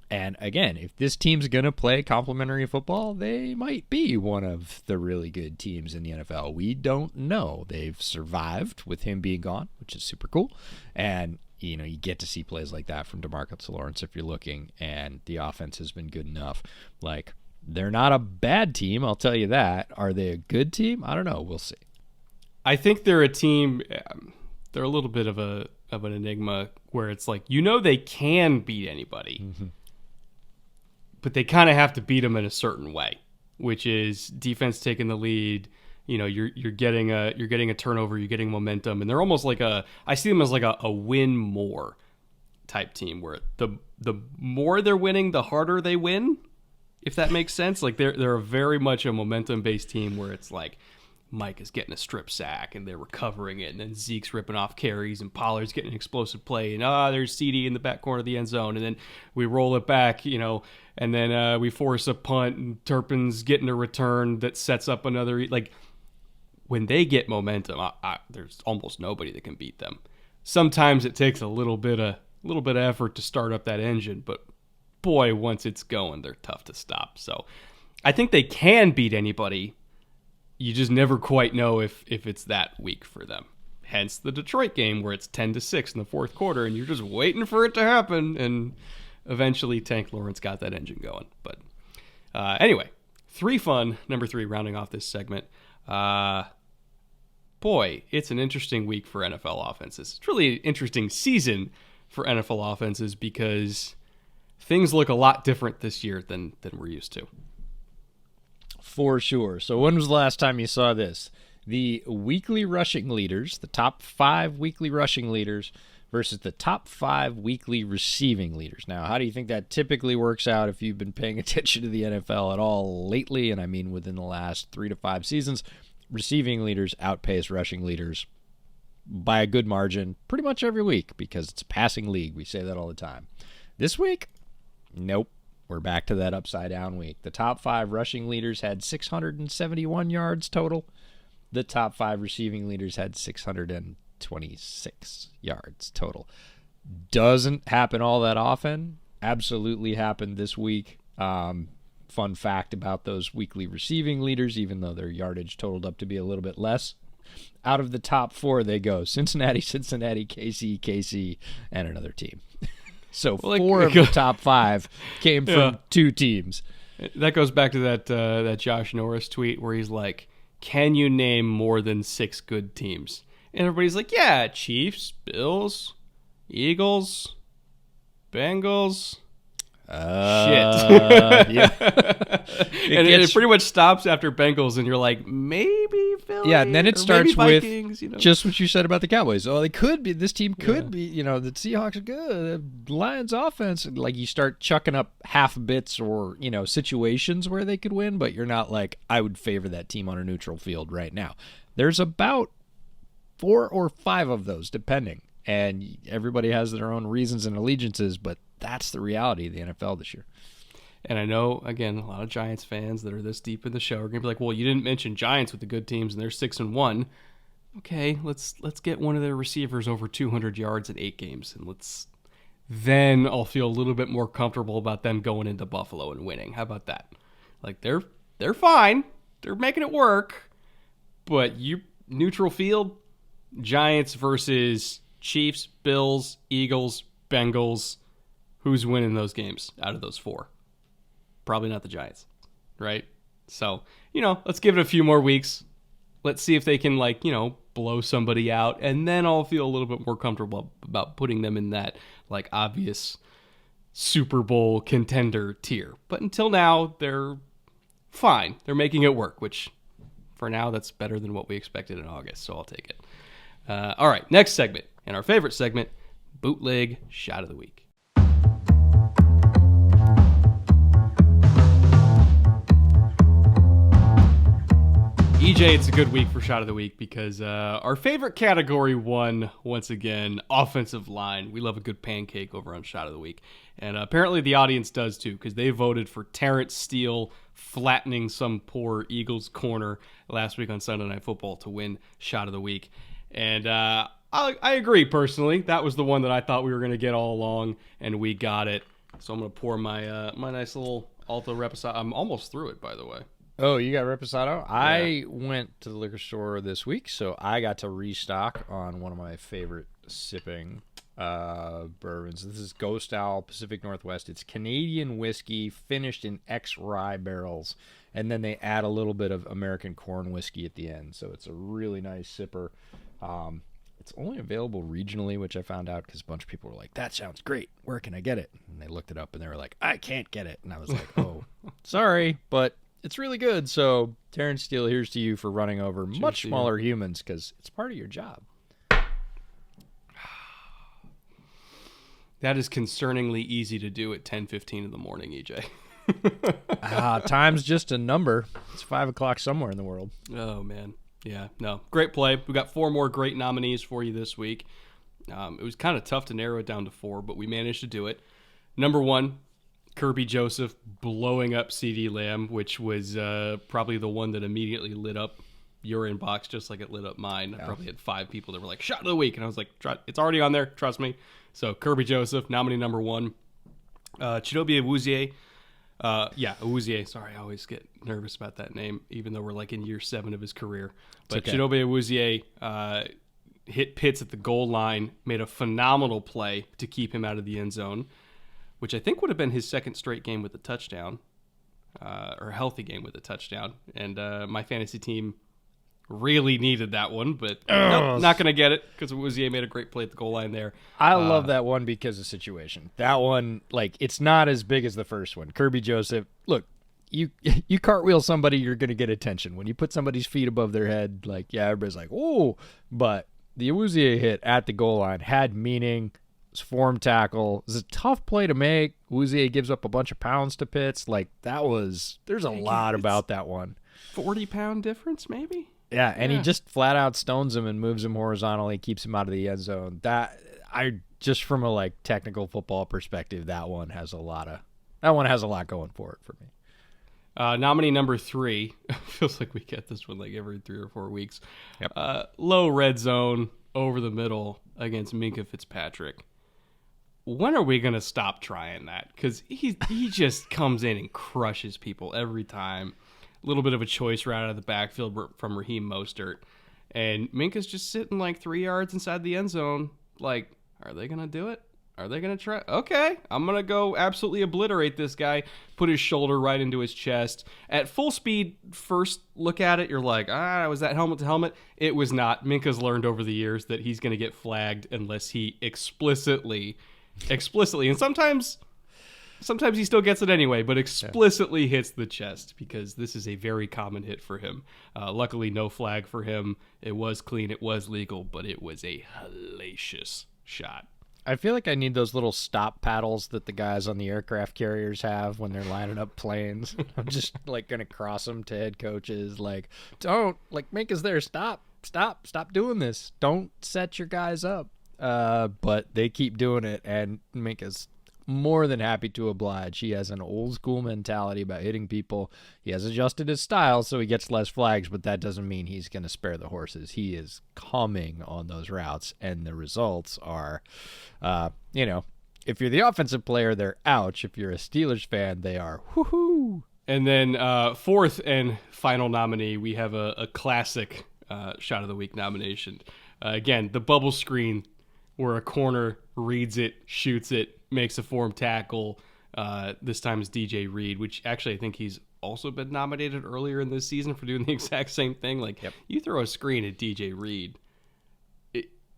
And again, if this team's going to play complementary football, they might be one of the really good teams in the NFL. We don't know. They've survived with him being gone, which is super cool. And, you get to see plays like that from DeMarcus Lawrence if you're looking, and the offense has been good enough. They're not a bad team, I'll tell you that. Are they a good team? I don't know. We'll see. I think they're a team, they're a little bit of an enigma where it's they can beat anybody, mm-hmm. but they kind of have to beat them in a certain way, which is defense taking the lead. You're getting a turnover, you're getting momentum, and they're almost I see them as a win more type team where the more they're winning, the harder they win, if that makes sense. They're very much a momentum based team where it's Mike is getting a strip sack and they're recovering it, and then Zeke's ripping off carries and Pollard's getting an explosive play, and there's CD in the back corner of the end zone, and then we roll it back, and then we force a punt and Turpin's getting a return that sets up another when they get momentum, there's almost nobody that can beat them. Sometimes it takes a little bit of effort to start up that engine, but boy, once it's going, they're tough to stop. So I think they can beat anybody. You just never quite know if it's that weak for them. Hence the Detroit game where it's 10-6 in the 4th quarter, and you're just waiting for it to happen, and eventually Tank Lawrence got that engine going. But anyway, number 3, rounding off this segment. Boy, it's an interesting week for NFL offenses. It's really an interesting season for NFL offenses because things look a lot different this year than we're used to. For sure. So when was the last time you saw this? The weekly rushing leaders, the top 5 weekly rushing leaders versus the top 5 weekly receiving leaders. Now, how do you think that typically works out if you've been paying attention to the NFL at all lately? And I mean within the last 3 to 5 seasons. Receiving leaders outpace rushing leaders by a good margin pretty much every week because it's a passing league. We say that all the time. This week, nope. We're back to that upside down week. The top 5 rushing leaders had 671 yards total. The top 5 receiving leaders had 626 yards total. Doesn't happen all that often. Absolutely happened this week. Fun fact about those weekly receiving leaders, even though their yardage totaled up to be a little bit less, out of the top 4 they go Cincinnati, KC, and another team. So 4 of the top 5 came from 2 teams. That goes back to that Josh Norris tweet where he's like, can you name more than 6 good teams? And everybody's like, yeah, Chiefs, Bills, Eagles, Bengals. Yeah. And it pretty much stops after Bengals, and you're like, maybe Philly. Yeah, and then it starts with Vikings, just what you said about the Cowboys. Oh, they could be. This team could be. The Seahawks are good. The Lions offense. Like, you start chucking up half bits or situations where they could win, but you're not like, I would favor that team on a neutral field right now. There's about 4 or 5 of those, depending, and everybody has their own reasons and allegiances, but that's the reality of the NFL this year. And I know, again, a lot of Giants fans that are this deep in the show are going to be like, well, you didn't mention Giants with the good teams, and they're 6-1. Okay, let's get one of their receivers over 200 yards in 8 games, and then I'll feel a little bit more comfortable about them going into Buffalo and winning. How about that? Like, they're fine. They're making it work. But neutral field, Giants versus Chiefs, Bills, Eagles, Bengals. Who's winning those games out of those 4? Probably not the Giants, right? So, let's give it a few more weeks. Let's see if they can, blow somebody out, and then I'll feel a little bit more comfortable about putting them in that, obvious Super Bowl contender tier. But until now, they're fine. They're making it work, which, for now, that's better than what we expected in August, so I'll take it. All right, next segment, and our favorite segment, Bootleg Shot of the Week. EJ, it's a good week for Shot of the Week because our favorite category won once again, offensive line. We love a good pancake over on Shot of the Week. And apparently the audience does too, because they voted for Terrence Steele flattening some poor Eagles corner last week on Sunday Night Football to win Shot of the Week. And I agree personally. That was the one that I thought we were going to get all along, and we got it. So I'm going to pour my my nice little Alto Reposado. I'm almost through it, by the way. Oh, you got Reposado? Yeah. I went to the liquor store this week, so I got to restock on one of my favorite sipping bourbons. This is Ghost Owl Pacific Northwest. It's Canadian whiskey finished in ex-rye barrels, and then they add a little bit of American corn whiskey at the end. So it's a really nice sipper. It's only available regionally, which I found out because a bunch of people were like, that sounds great. Where can I get it? And they looked it up, and they were like, I can't get it. And I was like, oh, sorry, but it's really good. So Terrence Steele, here's to you for running over much smaller humans because it's part of your job. That is concerningly easy to do at 10:15 in the morning, EJ. Time's just a number. It's 5 o'clock somewhere in the world. Oh, man. Yeah, no. Great play. We got 4 more great nominees for you this week. It was kind of tough to narrow it down to 4, but we managed to do it. Number 1, Kirby Joseph blowing up CeeDee Lamb, which was probably the one that immediately lit up your inbox just like it lit up mine. I probably had 5 people that were like, Shot of the Week. And I was like, it's already on there. Trust me. So Kirby Joseph, nominee number 1. Chidobe Awuzie. Awuzie. Sorry, I always get nervous about that name, even though we're in year 7 of his career. But okay. Chidobe Awuzie hit Pitts at the goal line, made a phenomenal play to keep him out of the end zone, which I think would have been his second straight game with a touchdown, or a healthy game with a touchdown. And my fantasy team really needed that one, but nope, not going to get it because Awuzie made a great play at the goal line there. I love that one because of situation. That one, it's not as big as the first one. Kirby Joseph, look, you cartwheel somebody, you're going to get attention. When you put somebody's feet above their head, everybody's like, oh, but the Awuzie hit at the goal line had meaning. Form tackle. It was a tough play to make. Awuzie gives up a bunch of pounds to Pitts. There's a lot about that one. 40-pound difference, maybe? Yeah, and he just flat out stones him and moves him horizontally, keeps him out of the end zone. Just from a technical football perspective, that one has a lot going for it for me. Nominee number 3. Feels like we get this one every 3 or 4 weeks. Yep. Low red zone over the middle against Minkah Fitzpatrick. When are we going to stop trying that? Because he just comes in and crushes people every time. A little bit of a choice route out of the backfield from Raheem Mostert. And Minkah's just sitting 3 yards inside the end zone. Are they going to do it? Are they going to try? Okay, I'm going to go absolutely obliterate this guy. Put his shoulder right into his chest. At full speed, first look at it, you're like, was that helmet to helmet? It was not. Minkah's learned over the years that he's going to get flagged unless he explicitly, and sometimes sometimes he still gets it anyway, but explicitly hits the chest because this is a very common hit for him. Luckily, no flag for him. It was clean. It was legal, but it was a hellacious shot. I feel like I need those little stop paddles that the guys on the aircraft carriers have when they're lining up planes. I'm just like going to cross them to head coaches. Like, don't make us there. Stop doing this. Don't set your guys up. But they keep doing it, and make us more than happy to oblige. He has an old school mentality about hitting people. He has adjusted his style so he gets less flags, but that doesn't mean he's going to spare the horses. He is coming on those routes, and the results are, if you're the offensive player, they're ouch. If you're a Steelers fan, they are whoo-hoo. And then fourth and final nominee, we have a classic shot of the week nomination. Again, the bubble screen where a corner reads it, shoots it, makes a form tackle. This time is DJ Reed, which actually I think he's also been nominated earlier in this season for doing the exact same thing. Like, You throw a screen at DJ Reed,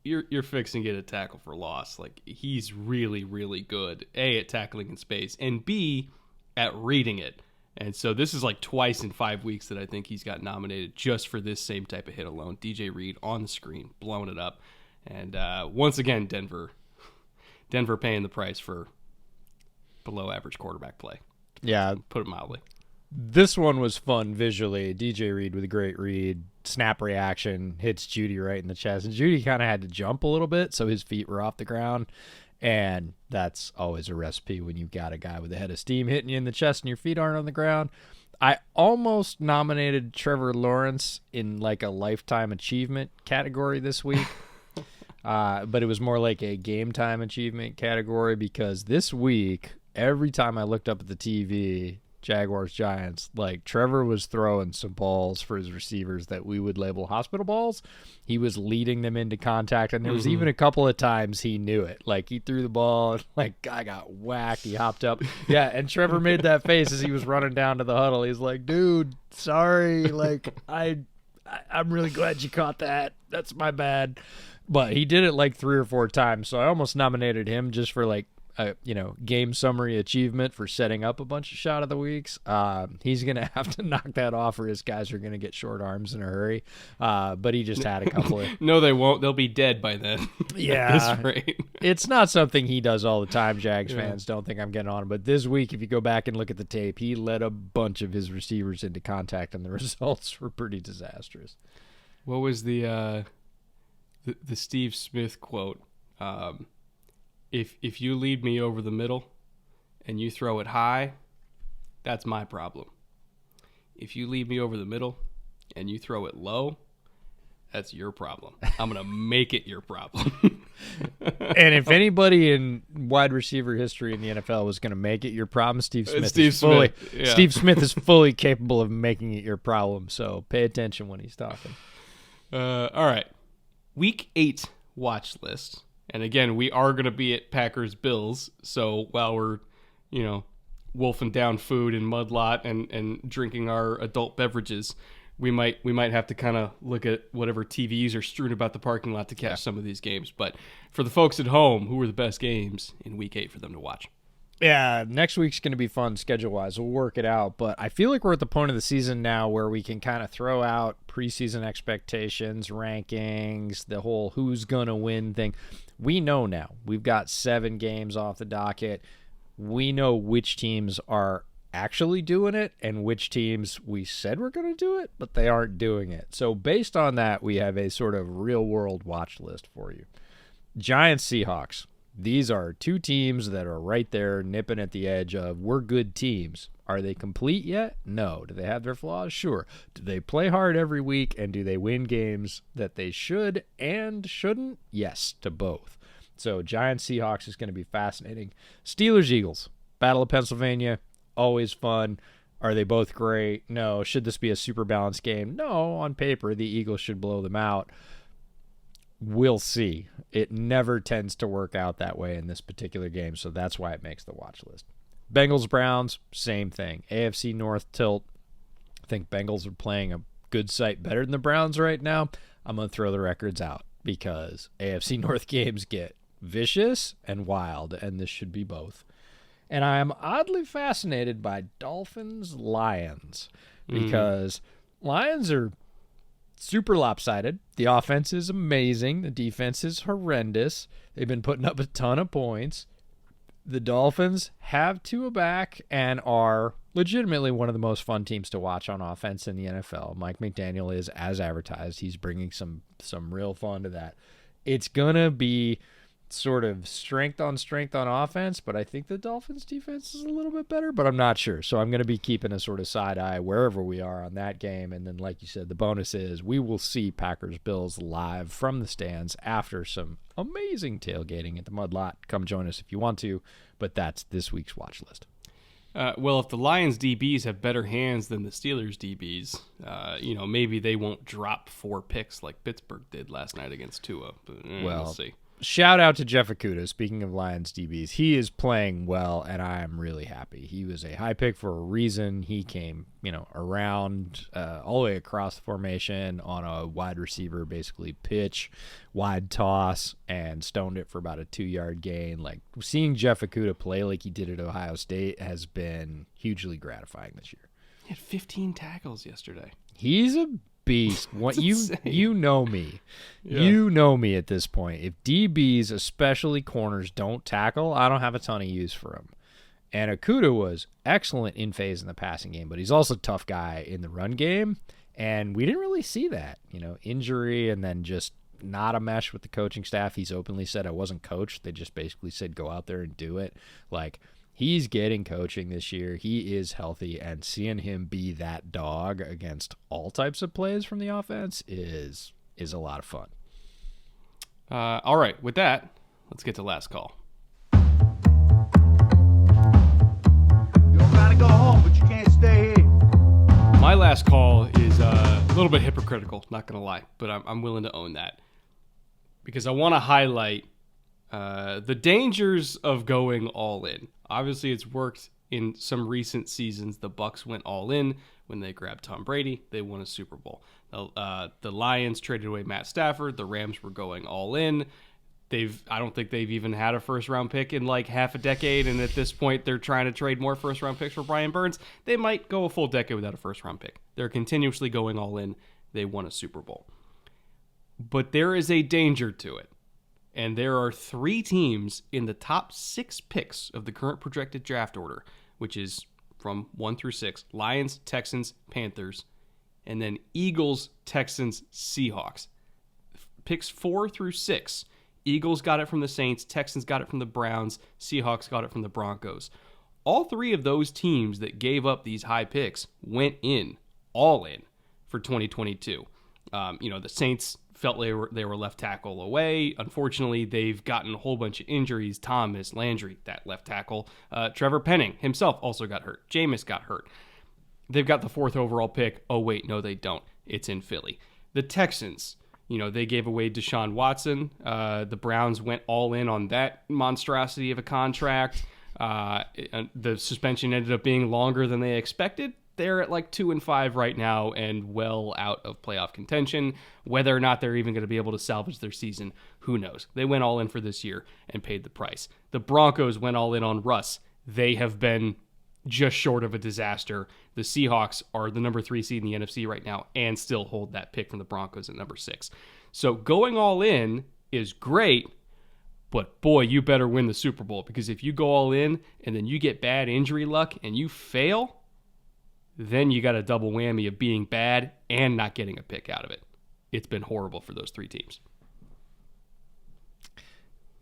you're fixing to get a tackle for loss. Like, he's really, really good, A, at tackling in space, and B, at reading it. And so this is like twice in 5 weeks that I think he's got nominated just for this same type of hit alone. DJ Reed on the screen, blowing it up. And once again, Denver paying the price for below average quarterback play. Yeah. Put it mildly. This one was fun visually. DJ Reed with a great read, snap reaction, hits Judy right in the chest. And Judy kind of had to jump a little bit, so his feet were off the ground. And that's always a recipe when you've got a guy with a head of steam hitting you in the chest and your feet aren't on the ground. I almost nominated Trevor Lawrence in like a lifetime achievement category this week. But it was more like a game time achievement category because this week, every time I looked up at the TV, Jaguars, Giants, like Trevor was throwing some balls for his receivers that we would label hospital balls. He was leading them into contact, and there was even a couple of times he knew it. Like he threw the ball, like guy got whacked, he hopped up. Yeah, and Trevor made that face as he was running down to the huddle. He's like, dude, sorry, like I'm really glad you caught that. That's my bad. But he did it like 3 or 4 times, so I almost nominated him just for like a game summary achievement for setting up a bunch of shot of the weeks. He's gonna have to knock that off, or his guys are gonna get short arms in a hurry. But he just had a couple of. No, they won't. They'll be dead by then. Yeah, it's not something he does all the time. Jags fans don't think I'm getting on him, but this week, if you go back and look at the tape, he led a bunch of his receivers into contact, and the results were pretty disastrous. What was the Steve Smith quote? If you lead me over the middle and you throw it high, that's my problem. If you lead me over the middle and you throw it low, that's your problem. I'm going to make it your problem. And if anybody in wide receiver history in the NFL was going to make it your problem, Steve Smith Steve Smith is fully capable of making it your problem, so pay attention when he's talking. All right. Week 8 watch list. And again, we are going to be at Packers-Bills, so while we're, wolfing down food and mudlot and drinking our adult beverages, we might have to kind of look at whatever TVs are strewn about the parking lot to catch some of these games. But for the folks at home, who are the best games in Week 8 for them to watch? Yeah, next week's going to be fun schedule-wise. We'll work it out. But I feel like we're at the point of the season now where we can kind of throw out preseason expectations, rankings, the whole who's going to win thing. We know now. We've got 7 games off the docket. We know which teams are actually doing it and which teams we said we're going to do it, but they aren't doing it. So based on that, we have a sort of real-world watch list for you. Giants, Seahawks. These are 2 teams that are right there nipping at the edge of we're good teams. Are they complete yet? No. Do they have their flaws? Sure. Do they play hard every week, and do they win games that they should and shouldn't? Yes, to both. So Giants, Seahawks is going to be fascinating. Steelers, Eagles. Battle of Pennsylvania, always fun. Are they both great? No. Should this be a super balanced game? No. On paper, the Eagles should blow them out. We'll see. It never tends to work out that way in this particular game, so that's why it makes the watch list. Bengals, Browns, same thing. AFC North tilt. I think Bengals are playing a good sight better than the Browns right now. I'm going to throw the records out because AFC North games get vicious and wild, and this should be both. And I am oddly fascinated by Dolphins-Lions because Lions are super lopsided. The offense is amazing. The defense is horrendous. They've been putting up a ton of points. The Dolphins have Tua back and are legitimately one of the most fun teams to watch on offense in the NFL. Mike McDaniel is, as advertised, he's bringing some real fun to that. It's going to be sort of strength on offense, but I think the Dolphins defense is a little bit better, but I'm not sure. So I'm going to be keeping a sort of side eye wherever we are on that game. And then, like you said, the bonus is we will see Packers-Bills live from the stands after some amazing tailgating at the Mud Lot. Come join us if you want to, but that's this week's watch list. Well, if the Lions DBs have better hands than the Steelers DBs, maybe they won't drop 4 picks like Pittsburgh did last night against Tua. But we'll see. Shout out to Jeff Okudah. Speaking of Lions DBs, he is playing well, and I am really happy. He was a high pick for a reason. He came, around all the way across the formation on a wide receiver, basically pitch, wide toss, and stoned it for about a 2-yard gain. Like, seeing Jeff Okudah play like he did at Ohio State has been hugely gratifying this year. He had 15 tackles yesterday. He's a beast. What you know me. Yeah. You know me at this point. If DBs, especially corners, don't tackle, I don't have a ton of use for him. And Okudah was excellent in phase in the passing game, but he's also a tough guy in the run game, and we didn't really see that. Injury and then just not a mesh with the coaching staff. He's openly said I wasn't coached. They just basically said go out there and do it. Like, he's getting coaching this year. He is healthy, and seeing him be that dog against all types of plays from the offense is a lot of fun. All right, with that, let's get to last call. You don't gotta go home, but you can't stay here. My last call is a little bit hypocritical, not going to lie, but I'm willing to own that because I want to highlight the dangers of going all in. Obviously, it's worked in some recent seasons. The Bucs went all in when they grabbed Tom Brady. They won a Super Bowl. The Lions traded away Matt Stafford. The Rams were going all in. I don't think they've even had a first-round pick in like half a decade, and at this point, they're trying to trade more first-round picks for Brian Burns. They might go a full decade without a first-round pick. They're continuously going all in. They won a Super Bowl. But there is a danger to it. And there are 3 teams in the top 6 picks of the current projected draft order, which is from 1 through 6, Lions, Texans, Panthers, and then Eagles, Texans, Seahawks. Picks 4 through 6, Eagles got it from the Saints, Texans got it from the Browns, Seahawks got it from the Broncos. All 3 of those teams that gave up these high picks went all in for 2022. The Saints felt they were left tackle away. Unfortunately, they've gotten a whole bunch of injuries. Thomas, Landry, that left tackle. Trevor Penning himself also got hurt. Jameis got hurt. They've got the 4th overall pick. Oh, wait, no, they don't. It's in Philly. The Texans, they gave away Deshaun Watson. The Browns went all in on that monstrosity of a contract. The suspension ended up being longer than they expected. They're at like 2-5 right now and well out of playoff contention. Whether or not they're even going to be able to salvage their season, who knows? They went all in for this year and paid the price. The Broncos went all in on Russ. They have been just short of a disaster. The Seahawks are the number 3 seed in the NFC right now and still hold that pick from the Broncos at number 6. So going all in is great, but boy, you better win the Super Bowl, because if you go all in and then you get bad injury luck and you fail, then you got a double whammy of being bad and not getting a pick out of it. It's been horrible for those 3 teams.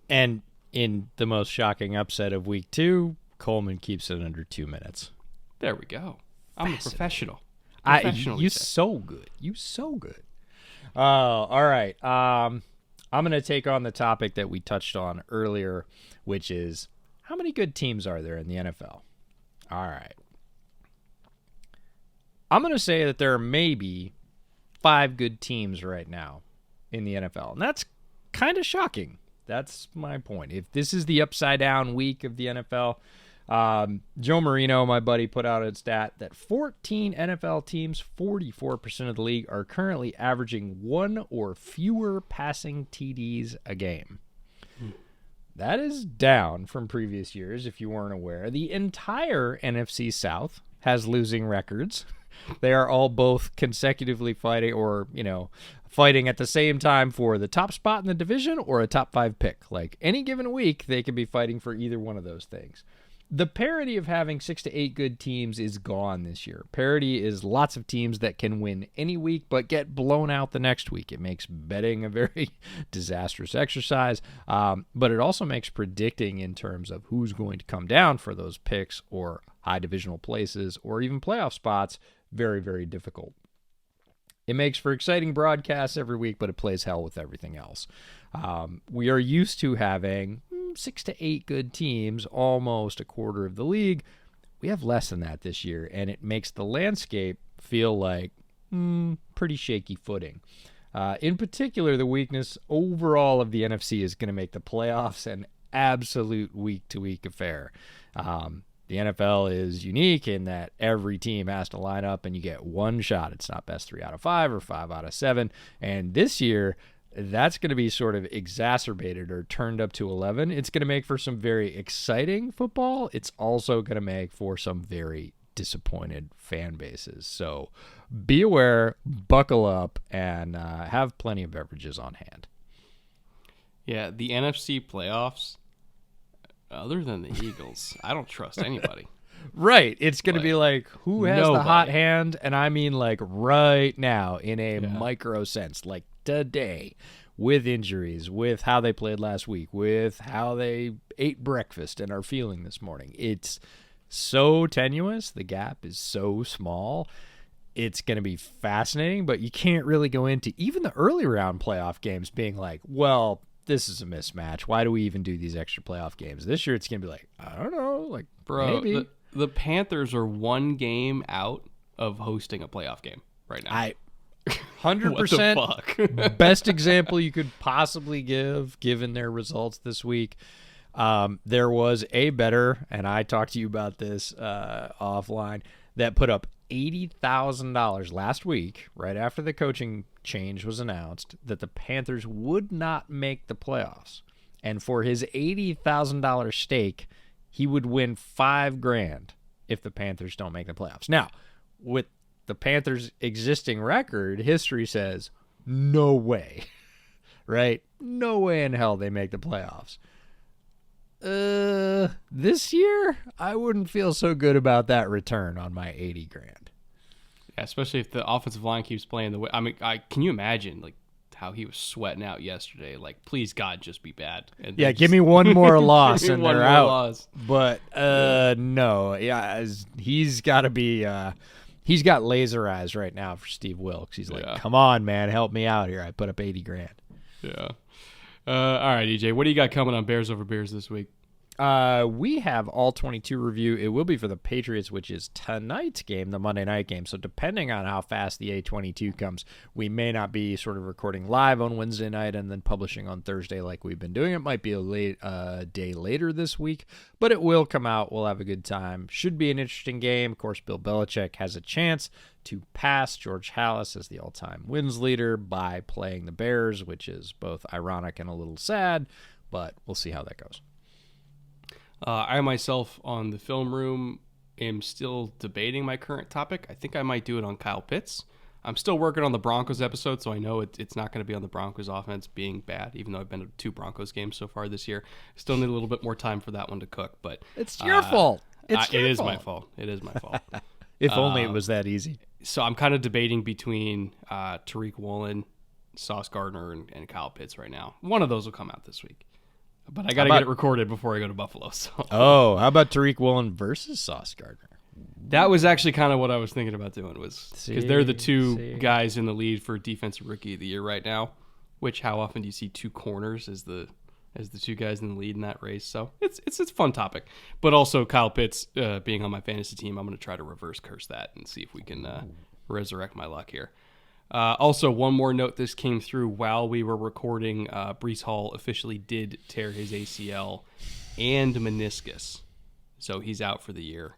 And in the most shocking upset of week 2, Coleman keeps it under 2 minutes. There we go. I'm a professional. You so good. You so good. All right. I'm going to take on the topic that we touched on earlier, which is how many good teams are there in the NFL? All right. I'm going to say that there are maybe 5 good teams right now in the NFL, and that's kind of shocking. That's my point. If this is the upside-down week of the NFL, Joe Marino, my buddy, put out a stat that 14 NFL teams, 44% of the league, are currently averaging 1 or fewer passing TDs a game. That is down from previous years, if you weren't aware. The entire NFC South has losing records. They are all both consecutively fighting or, fighting at the same time for the top spot in the division or a top 5 pick. Like any given week, they could be fighting for either one of those things. The parity of having 6 to 8 good teams is gone this year. Parity is lots of teams that can win any week but get blown out the next week. It makes betting a very disastrous exercise, but it also makes predicting in terms of who's going to come down for those picks or high divisional places or even playoff spots very, very difficult. It makes for exciting broadcasts every week, but it plays hell with everything else. We are used to having 6 to 8 good teams, almost a quarter of the league. We have less than that this year, and it makes the landscape feel like pretty shaky footing. In particular, the weakness overall of the NFC is going to make the playoffs an absolute week-to-week affair. The NFL is unique in that every team has to line up and you get one shot. It's not best 3 out of 5 or 5 out of 7. And this year, that's going to be sort of exacerbated or turned up to 11. It's going to make for some very exciting football. It's also going to make for some very disappointed fan bases. So be aware, buckle up, and have plenty of beverages on hand. Yeah, the NFC playoffs, other than the Eagles, I don't trust anybody. Right. It's going to be like, who has nobody. the hot hand? And I mean like right now in a micro sense, like today, with injuries, with how they played last week, with how they ate breakfast and are feeling this morning. It's so tenuous. The gap is so small. It's going to be fascinating, but you can't really go into even the early round playoff games being like, well, this is a mismatch. Why do we even do these extra playoff games? This year it's going to be like, I don't know, like, bro, maybe. The Panthers are one game out of hosting a playoff game right now. 100% What the fuck? best example you could possibly give, given their results this week. There was a bettor, and I talked to you about this offline, that put up $80,000 last week, right after the coaching change was announced, that the Panthers would not make the playoffs. And for his $80,000 stake, he would win $5,000 if the Panthers don't make the playoffs. Now, with the Panthers' existing record, history says no way, right? No way in hell they make the playoffs. This year, I wouldn't feel so good about that return on my $80,000. Yeah, especially if the offensive line keeps playing the way. I mean, can you imagine like how he was sweating out yesterday? Like, please God, just be bad. And yeah, give me one more loss give me and one they're more out. loss. But no, yeah, he's got to be. He's got laser eyes right now for Steve Wilkes. He's like, come on, man, help me out here. I put up $80,000. Yeah. All right, EJ, what do you got coming on Bears over Bears this week? We have all 22 review. It will be for the Patriots, which is tonight's game, the Monday night game. So depending on how fast the A22 comes, we may not be sort of recording live on Wednesday night and then publishing on Thursday like we've been doing. It might be a day later this week, but it will come out. We'll have a good time. Should be an interesting game. Of course, Bill Belichick has a chance to pass George Halas as the all-time wins leader by playing the Bears, which is both ironic and a little sad, but we'll see how that goes. I myself on the film room am still debating my current topic. I think I might do it on Kyle Pitts. I'm still working on the Broncos episode, so I know it's not going to be on the Broncos offense being bad, even though I've been to 2 Broncos games so far this year. I still need a little bit more time for that one to cook, but it's your fault. It is my fault. It is my fault. If only it was that easy. So I'm kind of debating between Tariq Woolen, Sauce Gardner, and Kyle Pitts right now. One of those will come out this week. But I got to get it recorded before I go to Buffalo. So. Oh, how about Tariq Woolen versus Sauce Gardner? That was actually kind of what I was thinking about doing, was because they're the two guys in the lead for Defensive Rookie of the Year right now. Which, how often do you see 2 corners as the 2 guys in the lead in that race? So it's a fun topic. But also Kyle Pitts being on my fantasy team, I'm going to try to reverse curse that and see if we can resurrect my luck here. Also, one more note, this came through while we were recording. Breece Hall officially did tear his ACL and meniscus, so he's out for the year.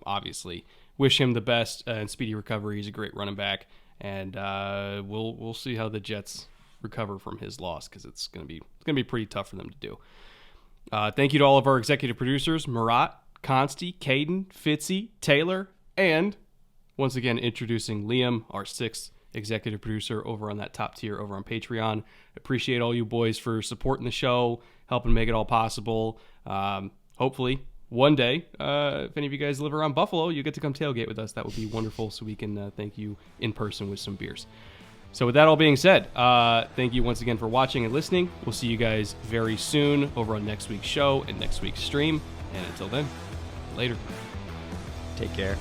Obviously, wish him the best and speedy recovery. He's a great running back, and we'll see how the Jets recover from his loss, because it's gonna be pretty tough for them to do. Thank you to all of our executive producers, Murat, Consti, Caden, Fitzy, Taylor, and once again introducing Liam, our 6th executive producer over on that top tier over on Patreon. Appreciate all you boys for supporting the show, helping make it all possible. Hopefully, one day, if any of you guys live around Buffalo, you get to come tailgate with us. That would be wonderful, so we can thank you in person with some beers. So with that all being said, thank you once again for watching and listening. We'll see you guys very soon over on next week's show and next week's stream. And until then, later. Take care.